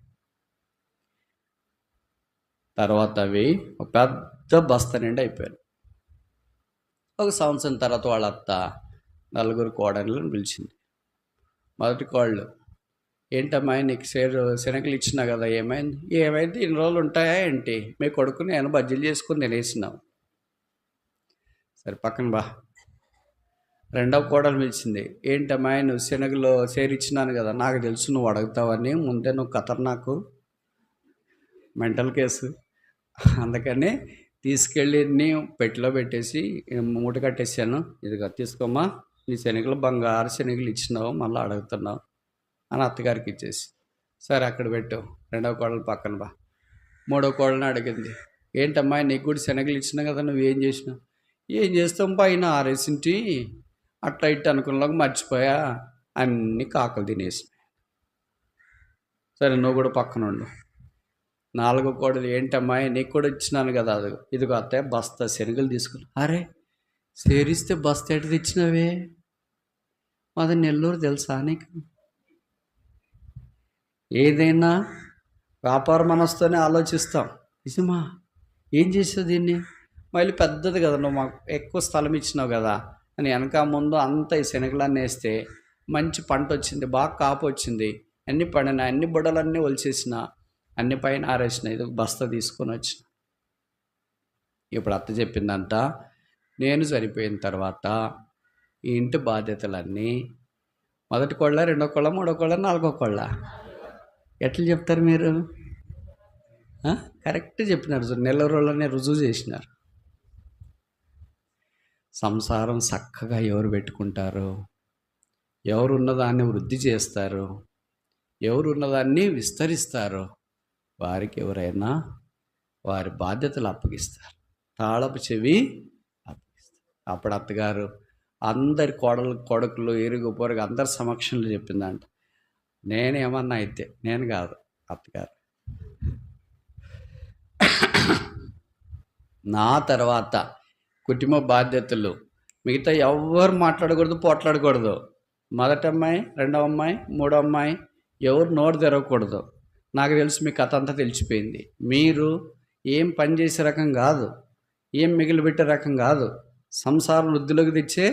Speaker 1: తర్వాత అవి ఒక పెద్ద బస్తా నిండి అయిపోయాయి. ఒక సంవత్సరం తర్వాత వాళ్ళ అత్త 4 కోడళ్ళని పిలిచింది. మొదటి కోళ్ళు, ఏంటమ్మా నీకు శనగలు ఇచ్చినా కదా, ఏమైంది ఇన్ని రోజులు ఉంటాయా ఏంటి, మీ కొడుకు నేను బజ్జీలు చేసుకుని తినేసినావు. సరే పక్కన బా. రెండవ కోడలు పిలిచింది, ఏంటమ్మా నువ్వు శనగలు సేరిచ్చినాను కదా, నాకు తెలుసు నువ్వు అడుగుతావని, ముందే నువ్వు ఖతర్నాకు మెంటల్ కేసు, అందుకని తీసుకెళ్ళి పెట్టిలో పెట్టేసి మూట కట్టేసాను, ఇదిగా తీసుకోమ్మా, నీ శనగలు బంగారు శనగలు ఇచ్చినావు, మళ్ళీ అడుగుతున్నావు అని అత్తగారికి ఇచ్చేసి, సరే అక్కడ పెట్టు. రెండవ కోడలు పక్కన బా. మూడవ కోడలని అడిగింది, ఏంటమ్మా నీకు కూడా శనగలు ఇచ్చినా కదా, నువ్వేం చేసినావు? ఏం చేస్తాం, పైన ఆరేసింటి అట్లా ఇట్లా అనుకున్నలాగా మర్చిపోయా, అన్ని కాకలు తినేసినాయి. సరే నువ్వు కూడా పక్కన ఉండు. నాలుగో కోడలు, ఏంటమ్మా నీకు కూడా ఇచ్చినాను కదా, అది ఇదిగో అత్తయ్య బస్తా శనగలు తీసుకుని. అరే సేరిస్తే బస్తా ఎటు తెచ్చినవే, మాది నెల్లూరు తెలుసా నీకు? ఏదైనా వ్యాపార మనసుతోనే ఆలోచిస్తాం. నిజమా, ఏం చేసావు దీన్ని, మళ్ళీ పెద్దది కదా, నువ్వు మాకు ఎక్కువ స్థలం ఇచ్చినావు కదా అని వెనక ముందు అంతా ఈ శనగలన్నీ వేస్తే మంచి పంట వచ్చింది, బాగా కాపు వచ్చింది, అన్ని పండిన, అన్ని బుడలన్నీ ఒలిచేసిన, అన్ని పైన ఆరేసిన, ఇది బస్తా తీసుకొని వచ్చిన. ఇప్పుడు అత్త చెప్పిందంట, నేను చనిపోయిన తర్వాత ఈ ఇంటి బాధ్యతలన్నీ మొదటి కోళ్ళ, రెండో కోళ్ళ, మూడో కోళ్ళ, నాలుగో కోళ్ళ, ఎట్లా చెప్తారు మీరు? కరెక్ట్ చెప్పినారు, నెల్లూరులోనే రుజువు చేసినారు. సంసారం చక్కగా ఎవరు పెట్టుకుంటారో, ఎవరు ఉన్నదాన్ని వృద్ధి చేస్తారో, ఎవరు ఉన్నదాన్ని విస్తరిస్తారో వారికి ఎవరైనా వారి బాధ్యతలు అప్పగిస్తారు, తాళపు చెవి అప్పగిస్తారు. అప్పుడు అత్తగారు అందరి కొడుకులు ఇరుగు పొరుగు అందరి సమక్షంలో చెప్పిందంట, నేనేమన్నా అయితే, నేను కాదు, అత్తగారు. నా తర్వాత కుటుంబ బాధ్యతలు మిగతా ఎవ్వరు మాట్లాడకూడదు, పోట్లాడకూడదు. మొదటి అమ్మాయి, రెండవ అమ్మాయి, మూడో అమ్మాయి ఎవరు నోరు తెరవకూడదు. నాకు తెలుసు మీ కథ అంతా తెలిసిపోయింది. మీరు ఏం పని చేసే రకం కాదు, ఏం మిగిలిపెట్టే రకం కాదు, సంసారం వృద్ధిలోకి తెచ్చే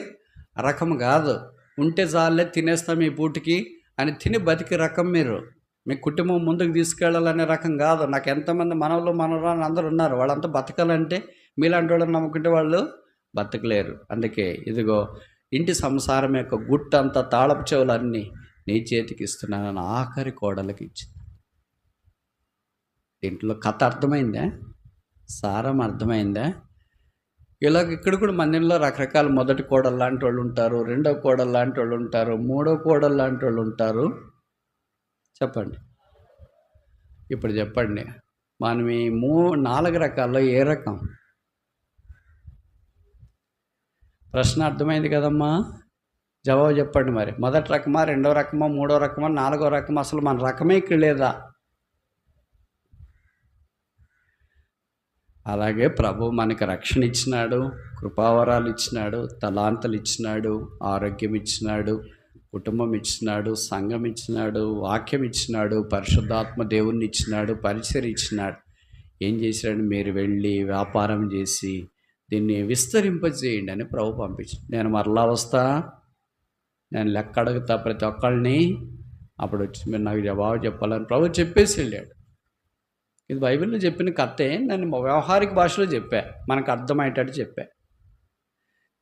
Speaker 1: రకం కాదు. ఉంటే చాలే తినేస్తాం ఈ పూటకి అని తిని బతికే రకం మీరు. మీ కుటుంబం ముందుకు తీసుకెళ్ళాలనే రకం కాదు. నాకు ఎంతమంది మనవలు మనవరాలు అందరూ ఉన్నారు. వాళ్ళంతా బతకాలంటే మీలాంటి వాళ్ళని నమ్ముకుంటే వాళ్ళు బతకలేరు. అందుకే ఇదిగో ఇంటి సంసారం యొక్క గుట్టంతా తాళపు చెవులన్నీ నీ చేతికి ఇస్తున్నానని ఆఖరి కోడలకి ఇచ్చింది. దీంట్లో కథ అర్థమైందా? సారం అర్థమైందా? ఇలాగ ఇక్కడ కూడా మందిరంలో రకరకాల మొదటి కోడలు లాంటి వాళ్ళు ఉంటారు, రెండవ కోడలు లాంటి వాళ్ళు ఉంటారు, మూడో కోడలు లాంటి వాళ్ళు ఉంటారు. చెప్పండి, ఇప్పుడు చెప్పండి, మనం ఈ 4 రకాల్లో ఏ రకం? ప్రశ్న అర్థమైంది కదమ్మా? జవాబు చెప్పండి మరి. మొదటి రకమా, రెండవ రకమా, మూడో రకమా, నాలుగో రకమా? అసలు మన రకమే ఇక్కడ లేదా? అలాగే ప్రభు మనకి రక్షణ ఇచ్చినాడు, కృపావరాలు ఇచ్చినాడు, తలాంతలు ఇచ్చినాడు, ఆరోగ్యం ఇచ్చినాడు, కుటుంబం ఇచ్చినాడు, సంఘం ఇచ్చినాడు, వాక్యం ఇచ్చినాడు, పరిశుద్ధాత్మ దేవుణ్ణి ఇచ్చినాడు, పరిచర్య ఇచ్చినాడు. ఏం చేశాడు? మీరు వెళ్ళి వ్యాపారం చేసి దీన్ని విస్తరింపజేయండి అని ప్రభు పంపించాడు. నేను మరలా వస్తా, నేను లెక్క అడుగుతా ప్రతి ఒక్కళ్ళని, అప్పుడు వచ్చి మీరు నాకు జవాబు చెప్పాలని ప్రభు చెప్పేసి వెళ్ళాడు. ఇది బైబిల్లో చెప్పిన కథే, నేను వ్యవహారిక భాషలో చెప్పా, మనకు అర్థమయ్యేటట్టు చెప్పా.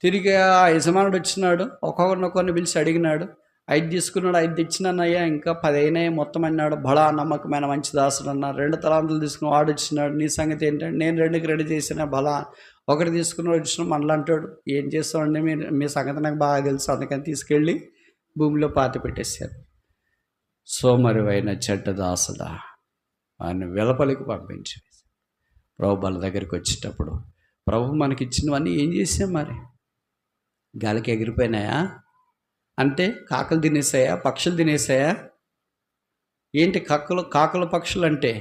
Speaker 1: తిరిగి ఆ యజమానుడు వచ్చినాడు, ఒక్కొక్కరిని పిలిచి అడిగినాడు. 5 తీసుకున్నాడు, 5 తెచ్చినానయ్యా, ఇంకా 10 అయినాయి మొత్తం అన్నాడు. బడా నమ్మకమైన మంచి దాసుడు అన్నారు. 2 తలాంతులు తీసుకుని వాడు వచ్చినాడు. నీ సంగతి ఏంటంటే, నేను 2కి రెడీ చేసిన. బలా 1 తీసుకున్నాడు, వచ్చిన మనలో అంటాడు, ఏం చేస్తామండి మీ సంగతి నాకు బాగా తెలుసు, అందుకని తీసుకెళ్ళి భూమిలో పాతి పెట్టేశారు. సోమరివైన చెడ్డ దాసుడా ఆయన వెలపలికి పంపించి ప్రభు వాళ్ళ దగ్గరికి వచ్చేటప్పుడు ప్రభు మనకి ఇచ్చినవన్నీ ఏం చేసాం మరి? గాలికి ఎగిరిపోయినాయా? అంటే కాకలు తినేసాయా? పక్షులు తినేసాయా? ఏంటి కాకలు పక్షులు అంటే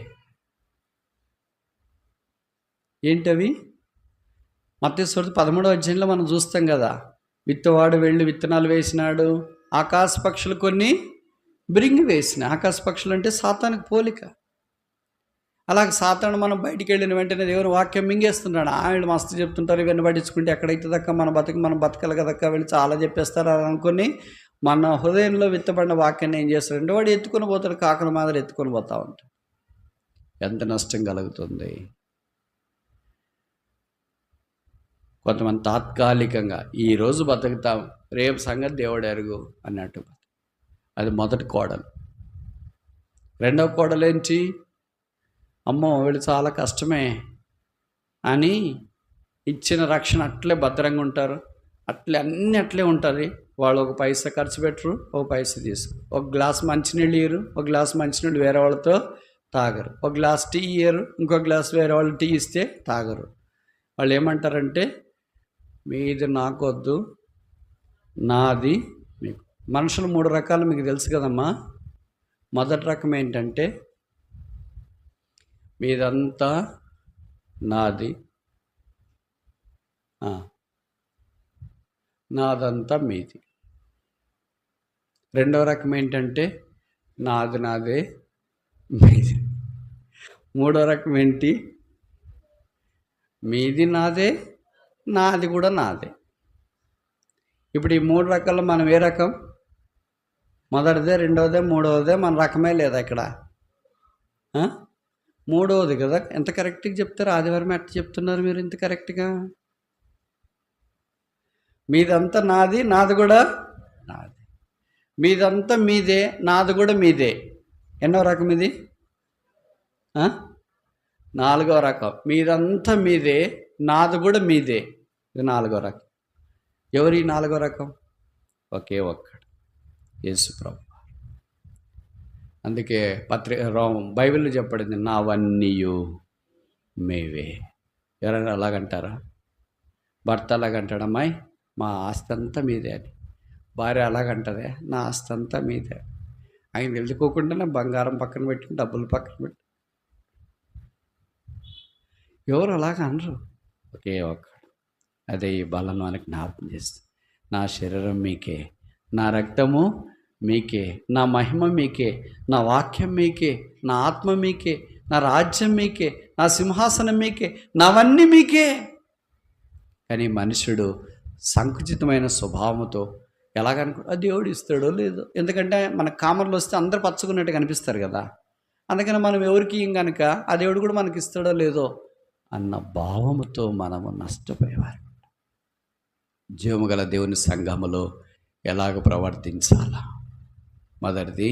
Speaker 1: ఏంటవి? మత్తయి సువార్త 13వ అధ్యాయంలో మనం చూస్తాం కదా, విత్తవాడు వెళ్ళి విత్తనాలు వేసినాడు, ఆకాశ పక్షులు కొన్ని బ్రింగి వేసిన. ఆకాశ పక్షులు అంటే సాతానికి పోలిక. అలాగే సాతాను మనం బయటికి వెళ్ళిన వెంటనే దేవుని వాక్యం మింగేస్తున్నాడు. ఆయన మస్తు చెప్తుంటారు, ఇవన్నీ పట్టించుకుంటే ఎక్కడైతే దక్క మనం బతకాలి కదక్క, వెళ్ళి చాలా చెప్పేస్తారు అని అనుకుని మన హృదయంలో విత్తబడిన వాక్యాన్ని ఏం చేస్తాడంటే వాడు ఎత్తుకొని పోతాడు, కాకల మాదిరి ఎత్తుకొని పోతా ఉంటాడు. ఎంత నష్టం కలుగుతుంది. కొంతమంది తాత్కాలికంగా ఈరోజు బతుకుతాం, రేపు సంగతి దేవుడు ఎరుగు అన్నట్టు. అది మొదటి కోడలు. రెండవ కోడలు ఏంటి? అమ్మో వీళ్ళు చాలా కష్టమే అని ఇచ్చిన రక్షణ అట్లే భద్రంగా ఉంటారు, అట్లే అన్నీ అట్లే ఉంటుంది. వాళ్ళు ఒక పైసా ఖర్చు పెట్టరు, ఒక పైసా తీసుకు. ఒక గ్లాస్ మంచినీళ్ళు ఇయ్యరు, ఒక గ్లాస్ మంచినీళ్ళు వేరే వాళ్ళతో తాగరు. ఒక గ్లాస్ టీ ఇయ్యరు, ఇంకో గ్లాస్ వేరే వాళ్ళు టీ ఇస్తే తాగరు. వాళ్ళు ఏమంటారంటే, మీది నాకొద్దు, నాది మీకు. మనుషులు 3 రకాలు మీకు తెలుసు కదమ్మా. మొదటి రకం ఏంటంటే, మీదంతా నాది, నాదంతా మీది. రెండవ రకం ఏంటంటే, నాది నాదే మీది. మూడో రకం ఏంటి? మీది నాదే, నాది కూడా నాదే. ఇప్పుడు ఈ 3 రకాల్లో మనం ఏ రకం? మొదటిదే, రెండవదే, మూడవదే. మన రకమే లేదా ఇక్కడ? మూడవది కదా. ఎంత కరెక్ట్గా చెప్తారు? ఆదివారం ఎట్లా చెప్తున్నారు మీరు ఇంత కరెక్ట్గా? మీదంతా నాది, నాది కూడా నాది. మీదంతా మీదే, నాది కూడా మీదే. ఎన్నో రకం ఇది? 4వ రకం. మీదంతా మీదే, నాది కూడా మీదే. ఇది 4వ రకం. ఎవరి 4వ రకం? ఒకే ఒక్కడు, యేసు ప్రభు. అందుకే బైబిల్లో చెప్పబడింది, నావన్నీయు మేవే. ఎవరైనా అలాగంటారా? భర్త అలాగంటాడు, అమ్మాయి మా ఆస్తి అంతా మీదే అని. భార్య అలాగంటదే, నా ఆస్తి అంతా మీదే. ఆయన తెలుసుకోకుండానే బంగారం పక్కన పెట్టి డబ్బులు పక్కన పెట్టి ఎవరు అలాగ అనరు. ఒకే ఒక్కడు అదే ఈ బలం మనకి జ్ఞాపకం చేస్తుంది. నా శరీరం మీకే, నా రక్తము మీకే, నా మహిమ మీకే, నా వాక్యం మీకే, నా ఆత్మ మీకే, నా రాజ్యం మీకే, నా సింహాసనం మీకే, నావన్నీ మీకే. కానీ మనుషుడు సంకుచితమైన స్వభావంతో ఎలాగనుకో దేవుడు ఇస్తాడో లేదో, ఎందుకంటే మన కామర్లు వస్తే అందరు పచ్చుకున్నట్టు కనిపిస్తారు కదా, అందుకని మనం ఎవరికి కనుక ఆ దేవుడు కూడా మనకి ఇస్తాడో లేదో అన్న భావముతో మనము నష్టపోయేవారు. జీవము గల దేవుని సంఘములో ఎలాగ ప్రవర్తించాలా? మొదటిది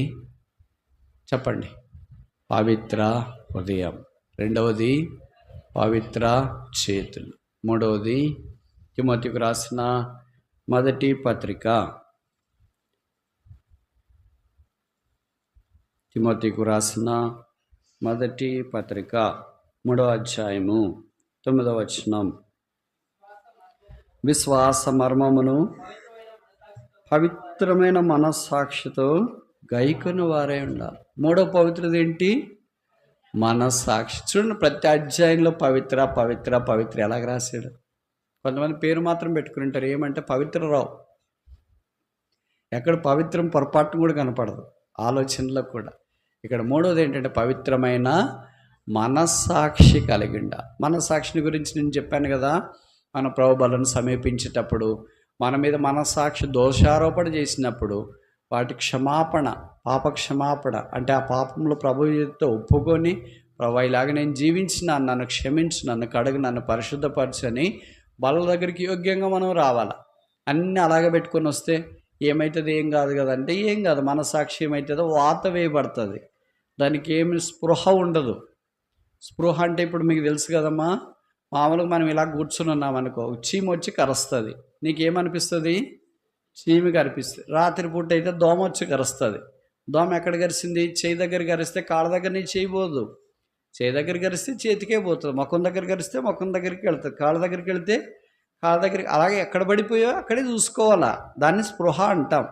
Speaker 1: చెప్పండి, పవిత్ర హృదయం. రెండవది పవిత్ర చేతులు. మూడవది తిమోతికి రాసిన మొదటి పత్రిక, తిమోతికి రాసిన మొదటి పత్రిక 3వ అధ్యాయము 9వ వచనం. విశ్వాస మర్మమును పవిత్రమైన మనస్సాక్షితో గైకొని వారే ఉండాలి. మూడో పవిత్రత ఏంటి? మనస్సాక్షి. చూడండి, ప్రతి అధ్యాయంలో పవిత్ర పవిత్ర పవిత్ర ఎలాగ రాశాడు. కొంతమంది పేరు మాత్రం పెట్టుకుని ఉంటారు, ఏమంటే పవిత్రరావు. ఎక్కడ పవిత్రం పొరపాటు కూడా కనపడదు ఆలోచనలో కూడా. ఇక్కడ మూడోది ఏంటంటే పవిత్రమైన మనస్సాక్షి కలిగిండ. మనస్సాక్షిని గురించి నేను చెప్పాను కదా, మన ప్రభు బలను సమీపించేటప్పుడు మన మీద మనస్సాక్షి దోషారోపణ చేసినప్పుడు వాటి క్షమాపణ, పాప క్షమాపణ అంటే ఆ పాపంలో ప్రభువుతో ఒప్పుకొని, ప్రభు ఇలాగ నేను జీవించినాను, నన్ను క్షమించు, నన్ను కడుగు, నన్ను పరిశుద్ధపరచని బల దగ్గరికి యోగ్యంగా మనం రావాలి. అన్నీ అలాగే పెట్టుకొని వస్తే ఏమవుతుంది? ఏం కాదు కదంటే ఏం కాదు. మనస్సాక్షి ఏమవుతుందో వాత వేయబడుతుంది, దానికి ఏమి స్పృహ ఉండదు. స్పృహ అంటే ఇప్పుడు మీకు తెలుసు కదమ్మా, మామూలుగా మనం ఇలా కూర్చుని ఉన్నాం అనుకో, చీమ వచ్చి కరుస్తుంది, నీకేమనిపిస్తుంది? చీమి కనిపిస్తుంది. రాత్రిపూట అయితే దోమ వచ్చి కరుస్తుంది. దోమ ఎక్కడ కరిసింది? చేయి దగ్గర కరిస్తే కాళ్ళ దగ్గర నీ చేయి పోదు, చేయి దగ్గర కరిస్తే చేతికే పోతుంది, ముఖం దగ్గర కరిస్తే ముఖం దగ్గరికి వెళ్తుంది, కాళ్ళ దగ్గరికి వెళ్తే కాళ్ళ దగ్గరికి. అలాగే ఎక్కడ పడిపోయో అక్కడే చూసుకోవాలా. దాన్ని స్పృహ అంటాం.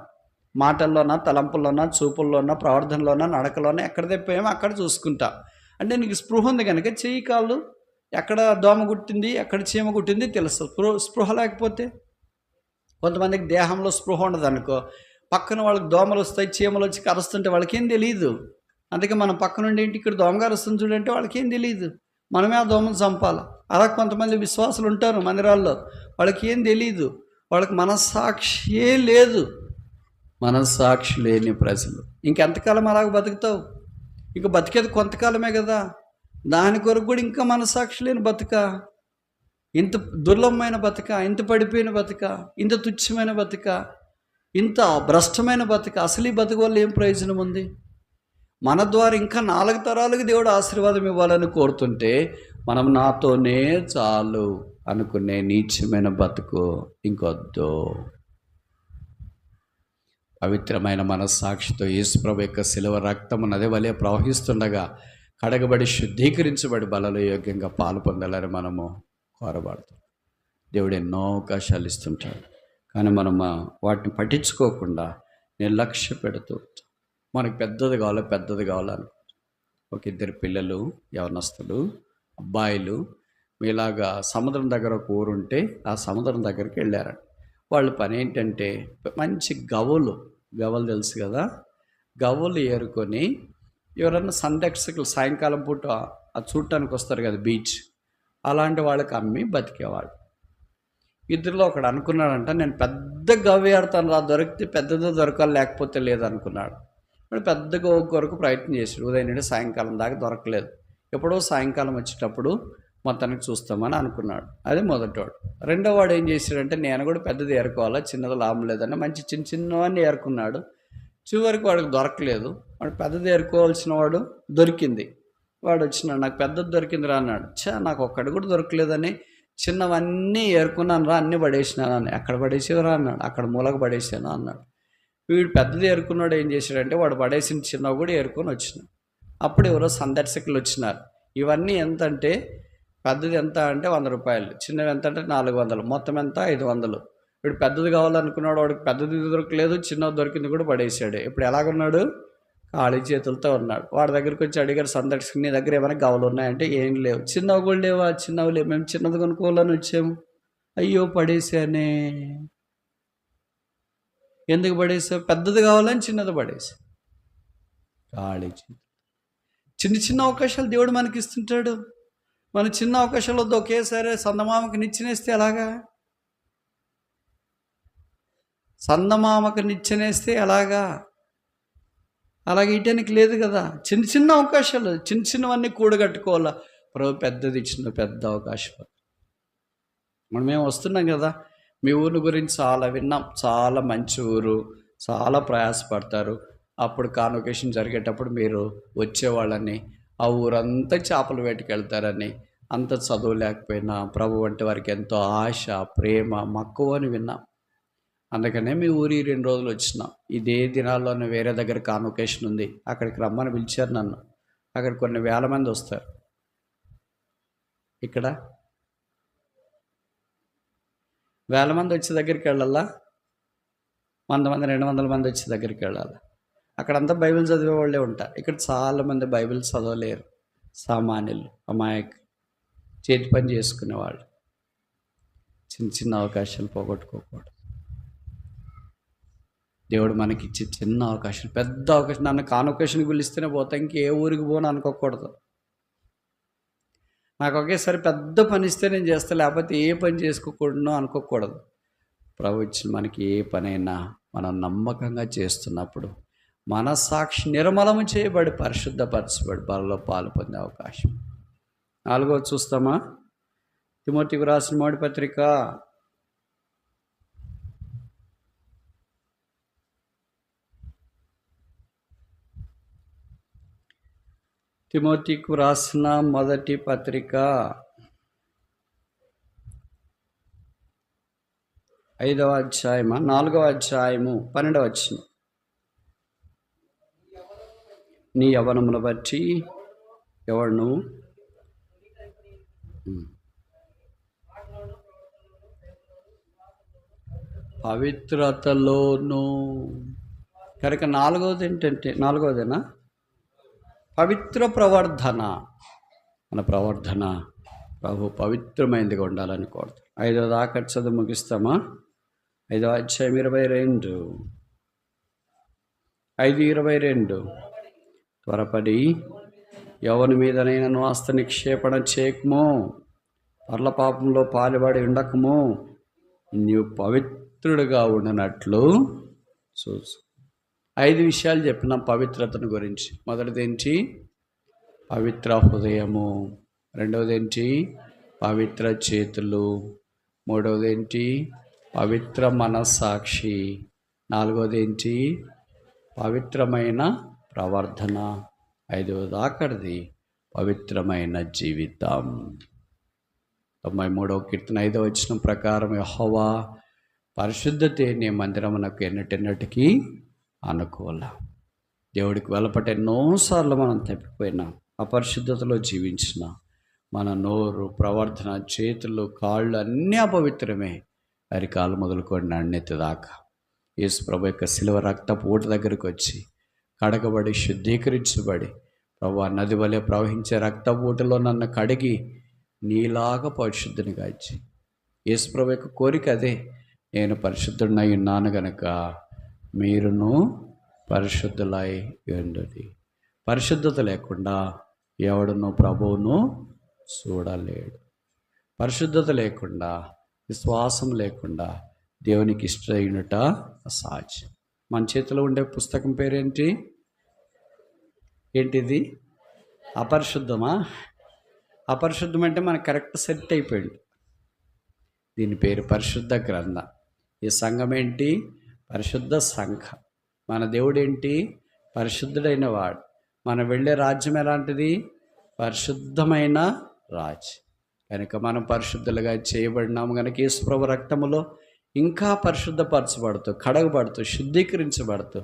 Speaker 1: మాటల్లోనా, తలంపుల్లోనా, చూపుల్లోనా, ప్రవర్తనలోనా, నడకలోనా ఎక్కడ తెప్పామో అక్కడ చూసుకుంటాం. అంటే నీకు స్పృహ ఉంది కనుక చెయ్యి కాళ్ళు ఎక్కడ దోమ కుట్టింది, ఎక్కడ చీమ కుట్టింది తెలుస్తుంది. స్పృహ లేకపోతే కొంతమందికి దేహంలో స్పృహ ఉండదు అనుకో, పక్కన వాళ్ళకి దోమలు వస్తాయి, చీమలు వచ్చి కరుస్తుంటే వాళ్ళకేం తెలియదు. అందుకే మనం పక్క నుండి ఏంటి ఇక్కడ దోమగారు వస్తుంది చూడంటే వాళ్ళకేం తెలియదు, మనమే ఆ దోమను చంపాలి. అలా కొంతమంది విశ్వాసులు ఉంటారు మందిరాల్లో, వాళ్ళకి ఏం తెలియదు, వాళ్ళకి మనస్సాక్షియే లేదు. మనస్సాక్షి లేని ప్రజలు ఇంకెంతకాలం అలాగ బతుకుతావు? ఇంక బతికేది కొంతకాలమే కదా, దాని కొరకు కూడా ఇంకా మనస్సాక్షి లేని బతుక, ఇంత దుర్లభమైన బతుక, ఇంత పడిపోయిన బతుక, ఇంత తుచ్చమైన బతుక, ఇంత భ్రష్టమైన బతుక. అసలు ఈ బతుకు వల్ల ఏం ప్రయోజనం ఉంది? మన ద్వారా ఇంకా 4 తరాలకు దేవుడు ఆశీర్వాదం ఇవ్వాలని కోరుతుంటే మనం నాతోనే చాలు అనుకునే నీచమైన బతుకు ఇంకొద్దు. పవిత్రమైన మనస్సాక్షితో యేసుప్రభు యొక్క శిలువ రక్తము నది వలె ప్రవహిస్తుండగా కడగబడి శుద్ధీకరించబడి బలలో యోగ్యంగా పాలు పొందాలని మనము కోరబడతాం. దేవుడు ఎన్నో అవకాశాలు ఇస్తుంటాడు, కానీ మనం వాటిని పట్టించుకోకుండా నిర్లక్ష్య పెడుతూ మనకి పెద్దది కావాలని ఒక 2 పిల్లలు యవనస్తులు అబ్బాయిలు మీలాగా సముద్రం దగ్గర ఒక ఊరుంటే ఆ సముద్రం దగ్గరికి వెళ్ళారండి. వాళ్ళ పని ఏంటంటే మంచి గవ్వలు తెలుసు కదా, గవ్వలు ఏరుకొని ఎవరన్నా సందర్శకులు సాయంకాలం పూట అది చూడటానికి వస్తారు కదా బీచ్, అలాంటి వాళ్ళకి అమ్మి బతికేవాడు. ఇద్దరిలో ఒకడు అనుకున్నాడంట, నేను పెద్ద గవ్వ ఏరుతాను రా, దొరికితే పెద్దదో దొరకాలి, లేకపోతే లేదనుకున్నాడు. వాడు పెద్దగా కొరకు ప్రయత్నం చేశాడు. ఉదయం నుండి సాయంకాలం దాకా దొరకలేదు. ఎప్పుడో సాయంకాలం వచ్చేటప్పుడు మొత్తానికి చూస్తామని అనుకున్నాడు. అది మొదటివాడు. రెండో వాడు ఏం చేశాడంటే, నేను కూడా పెద్దది ఏరుకోవాలా, చిన్నది లాభం లేదని మంచి చిన్నవన్నీ ఏరుకున్నాడు. చివరికి వాడికి దొరకలేదు. వాడు పెద్దది ఏరుకోవాల్సిన వాడు దొరికింది. వాడు వచ్చినాడు, నాకు పెద్దది దొరికింది రా అన్నాడు. నాకు ఒక్కడి కూడా దొరకలేదని చిన్నవన్నీ ఏరుకున్నాను రా, అన్నీ పడేసినాను అని. ఎక్కడ పడేసేవరా అన్నాడు. అక్కడ మూలకు పడేసాను అన్నాడు. వీడు పెద్దది ఏరుకున్నాడు. ఏం చేశాడంటే వాడు పడేసిన చిన్నవి కూడా ఏరుకొని వచ్చినాడు. అప్పుడు ఎవరో సందర్శకులు వచ్చినారు. ఇవన్నీ ఎంత అంటే, పెద్దది ఎంత అంటే 100 రూపాయలు, చిన్నవి ఎంత అంటే 400, మొత్తం ఎంత 500. వీడు పెద్దది కావాలనుకున్నాడు, వాడికి పెద్దది దొరకలేదు, చిన్నది దొరికింది కూడా పడేసాడు. ఇప్పుడు ఎలాగున్నాడు? ఖాళీ చేతులతో ఉన్నాడు. వాడి దగ్గరికి వచ్చి అడిగారు సందర్శకులు, నీ దగ్గర ఏమైనా గవలు ఉన్నాయంటే ఏం లేవు. చిన్నవి కూడా లేవా? చిన్నవి లేవు, మేము చిన్నది కొనుక్కోవాలని వచ్చాము. అయ్యో పడేసానే. ఎందుకు పడేసావు? పెద్దది కావాలని చిన్నది పడేసా. ఖాళీ చేతులు. చిన్న చిన్న అవకాశాలు దేవుడు మనకి ఇస్తుంటాడు. మన చిన్న అవకాశాలు వద్దు ఒకేసారి సందమామకు నిచ్చినేస్తే ఎలాగా? సందమామకు నిచ్చినేస్తే ఎలాగా? అలాగే ఇటానికి లేదు కదా. చిన్న చిన్న అవకాశాలు, చిన్న చిన్నవన్నీ కూడగట్టుకోవాలా. ప్రభు పెద్దది ఇచ్చిన పెద్ద అవకాశం. మేము వస్తున్నాం కదా, మీ ఊరి గురించి చాలా విన్నాం. చాలా మంచి ఊరు, చాలా ప్రయాసపడతారు. అప్పుడు కాన్వకేషన్ జరిగేటప్పుడు మీరు వచ్చేవాళ్ళని, ఆ ఊరంతా చేపల వేటకి వెళ్తారని, అంత చదువు లేకపోయినా ప్రభు అంటే వారికి ఎంతో ఆశ, ప్రేమ, మక్కువ అని విన్నాం. అందుకనే మీ ఊరి 2 రోజులు వచ్చినాం. ఇదే దినాల్లోనే వేరే దగ్గర కాన్వకేషన్ ఉంది, అక్కడికి రమ్మని పిలిచారు నన్ను. అక్కడ కొన్ని వేల మంది వస్తారు. ఇక్కడ వేల మంది వచ్చే దగ్గరికి వెళ్ళాలా? 100 మంది 200 మంది వచ్చే దగ్గరికి వెళ్ళాలి. అక్కడంతా బైబిల్ చదివే వాళ్ళే ఉంటారు. ఇక్కడ చాలామంది బైబిల్ చదవలేరు. సామాన్యులు, అమాయకులు, చేతి పని చేసుకునేవాళ్ళు. చిన్న చిన్న అవకాశాలు పోగొట్టుకోకూడదు. దేవుడు మనకి ఇచ్చే చిన్న అవకాశం, పెద్ద అవకాశం. నన్ను కాన్వకేషన్కి పిలిస్తేనే పోతా, ఇంకే ఊరికి పోను అనుకోకూడదు. నాకు ఒకేసారి పెద్ద పని ఇస్తే నేను చేస్తా, లేకపోతే ఏ పని చేసుకోకూడదు అనుకోకూడదు. ప్రభు ఇచ్చిన మనకి ఏ పనైనా మనం నమ్మకంగా చేస్తున్నప్పుడు మనస్సాక్షి నిర్మలము చేయబడి పరిశుద్ధపరచబడి బలలో పాలు పొందే అవకాశం. 4వ చూస్తామా? తిమోతికి రాసిన మొదటి పత్రిక 5వ అధ్యాయమా 4వ అధ్యాయము 12వ వచనం. నీ యవ్వనమును బట్టి ఎవడును పవిత్రతలోను. కనుక 4వది ఏంటంటే, 4వదేనా? పవిత్ర ప్రవర్ధన. మన ప్రవర్ధన ప్రభు పవిత్రమైనదిగా ఉండాలని కోరుతాం. 5వ దాకా చదువు ముగిస్తామా? 5వ అధ్యాయం 22, 5:22. త్వరపడి ఎవరి మీదనైనా హస్త నిక్షేపణ చేయకము, పర్ల పాపంలో పాలుపడి ఉండకము, నీవు పవిత్రుడిగా ఉండనట్లు చూసు. 5 విషయాలు చెప్పినాం పవిత్రతను గురించి. మొదటిది ఏంటి? పవిత్ర హృదయము. 2వది ఏంటి? పవిత్ర చేతులు. 3వది ఏంటి? పవిత్ర మనస్సాక్షి. 4వది ఏంటి? పవిత్రమైన ప్రవర్ధన. 5వ దాకడిది పవిత్రమైన జీవితం. 93వ కీర్తన 5వ వచనం ప్రకారం, యెహోవా పరిశుద్ధతే నీ మందిరమునకు ఎన్నటెన్నటికీ అనుకూల. దేవుడికి వెలపట ఎన్నోసార్లు మనం తప్పిపోయినా, అపరిశుద్ధతలో జీవించిన మన నోరు, ప్రవర్తన, చేతులు, కాళ్ళు అన్నీ అపవిత్రమే. అరికాలు మొదలుకొని నన్నెత్తి దాకా యేసు ప్రభు యొక్క శిలువ రక్తపు ఊట దగ్గరికి వచ్చి కడగబడి శుద్ధీకరించబడి, ప్రభు నది వలె ప్రవహించే రక్తపు ఊటలో నన్ను కడిగి నీలాగా పరిశుద్ధునిగా ఇచ్చి, యేసు ప్రభు యొక్క కోరిక అదే, నేను పరిశుద్ధుడినై ఉన్నాను గనక మీరును పరిశుద్ధులై ఉండుడి. పరిశుద్ధత లేకుండా ఎవడును ప్రభువును చూడలేడు. పరిశుద్ధత లేకుండా, విశ్వాసం లేకుండా దేవునికి ఇష్టమైనట అసాధ్యం. మన చేతిలో ఉండే పుస్తకం పేరేంటి? ఏంటిది? అపరిశుద్ధమా? అపరిశుద్ధం అంటే మనకు కరెక్ట్ సెట్ అయిపోయింది. దీని పేరు పరిశుద్ధ గ్రంథం. ఈ సంఘం ఏంటి? పరిశుద్ధ సంఘం. మన దేవుడు ఏంటి? పరిశుద్ధుడైన వాడు. మనం వెళ్ళే రాజ్యం ఎలాంటిది? పరిశుద్ధమైన రాజ్యం. కనుక మనం పరిశుద్ధులుగా చేయబడినాము కనుక యేసుప్రభు రక్తములో ఇంకా పరిశుద్ధపరచబడుతూ, కడగబడుతూ, శుద్ధీకరించబడుతూ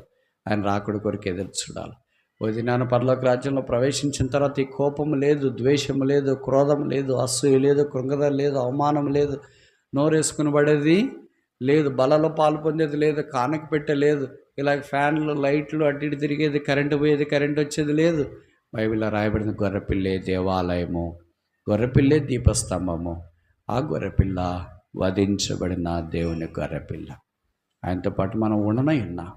Speaker 1: ఆయన రాకుడి కొరకు ఎదురు చూడాలి. ఓ దినాన పరలోక రాజ్యంలో ప్రవేశించిన తర్వాత ఈ కోపము లేదు, ద్వేషము లేదు, క్రోధం లేదు, అసూయ లేదు, కృంగద లేదు, అవమానం లేదు, నోరేసుకుని పడేది లేదు, బలలో పాలు పొందేది లేదు, కానక పెట్టలేదు, ఇలా ఫ్యాన్లు లైట్లు అటు ఇటు తిరిగేది, కరెంటు పోయేది కరెంటు వచ్చేది లేదు. బైబిల్లో రాయబడిన గొర్రెపిల్లే దేవాలయము, గొర్రెపిల్లే దీపస్తంభము. ఆ గొర్రెపిల్ల వధించబడిన దేవుని గొర్రెపిల్ల. ఆయనతో పాటు మనం ఉండనై ఉన్నాం,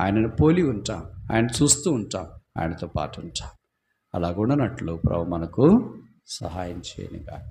Speaker 1: ఆయనను పోలి ఉంటాం, ఆయన చూస్తూ ఉంటాం, ఆయనతో పాటు ఉంటాం. అలా ఉండనట్లు ప్రభు మనకు సహాయం చేయను గాక.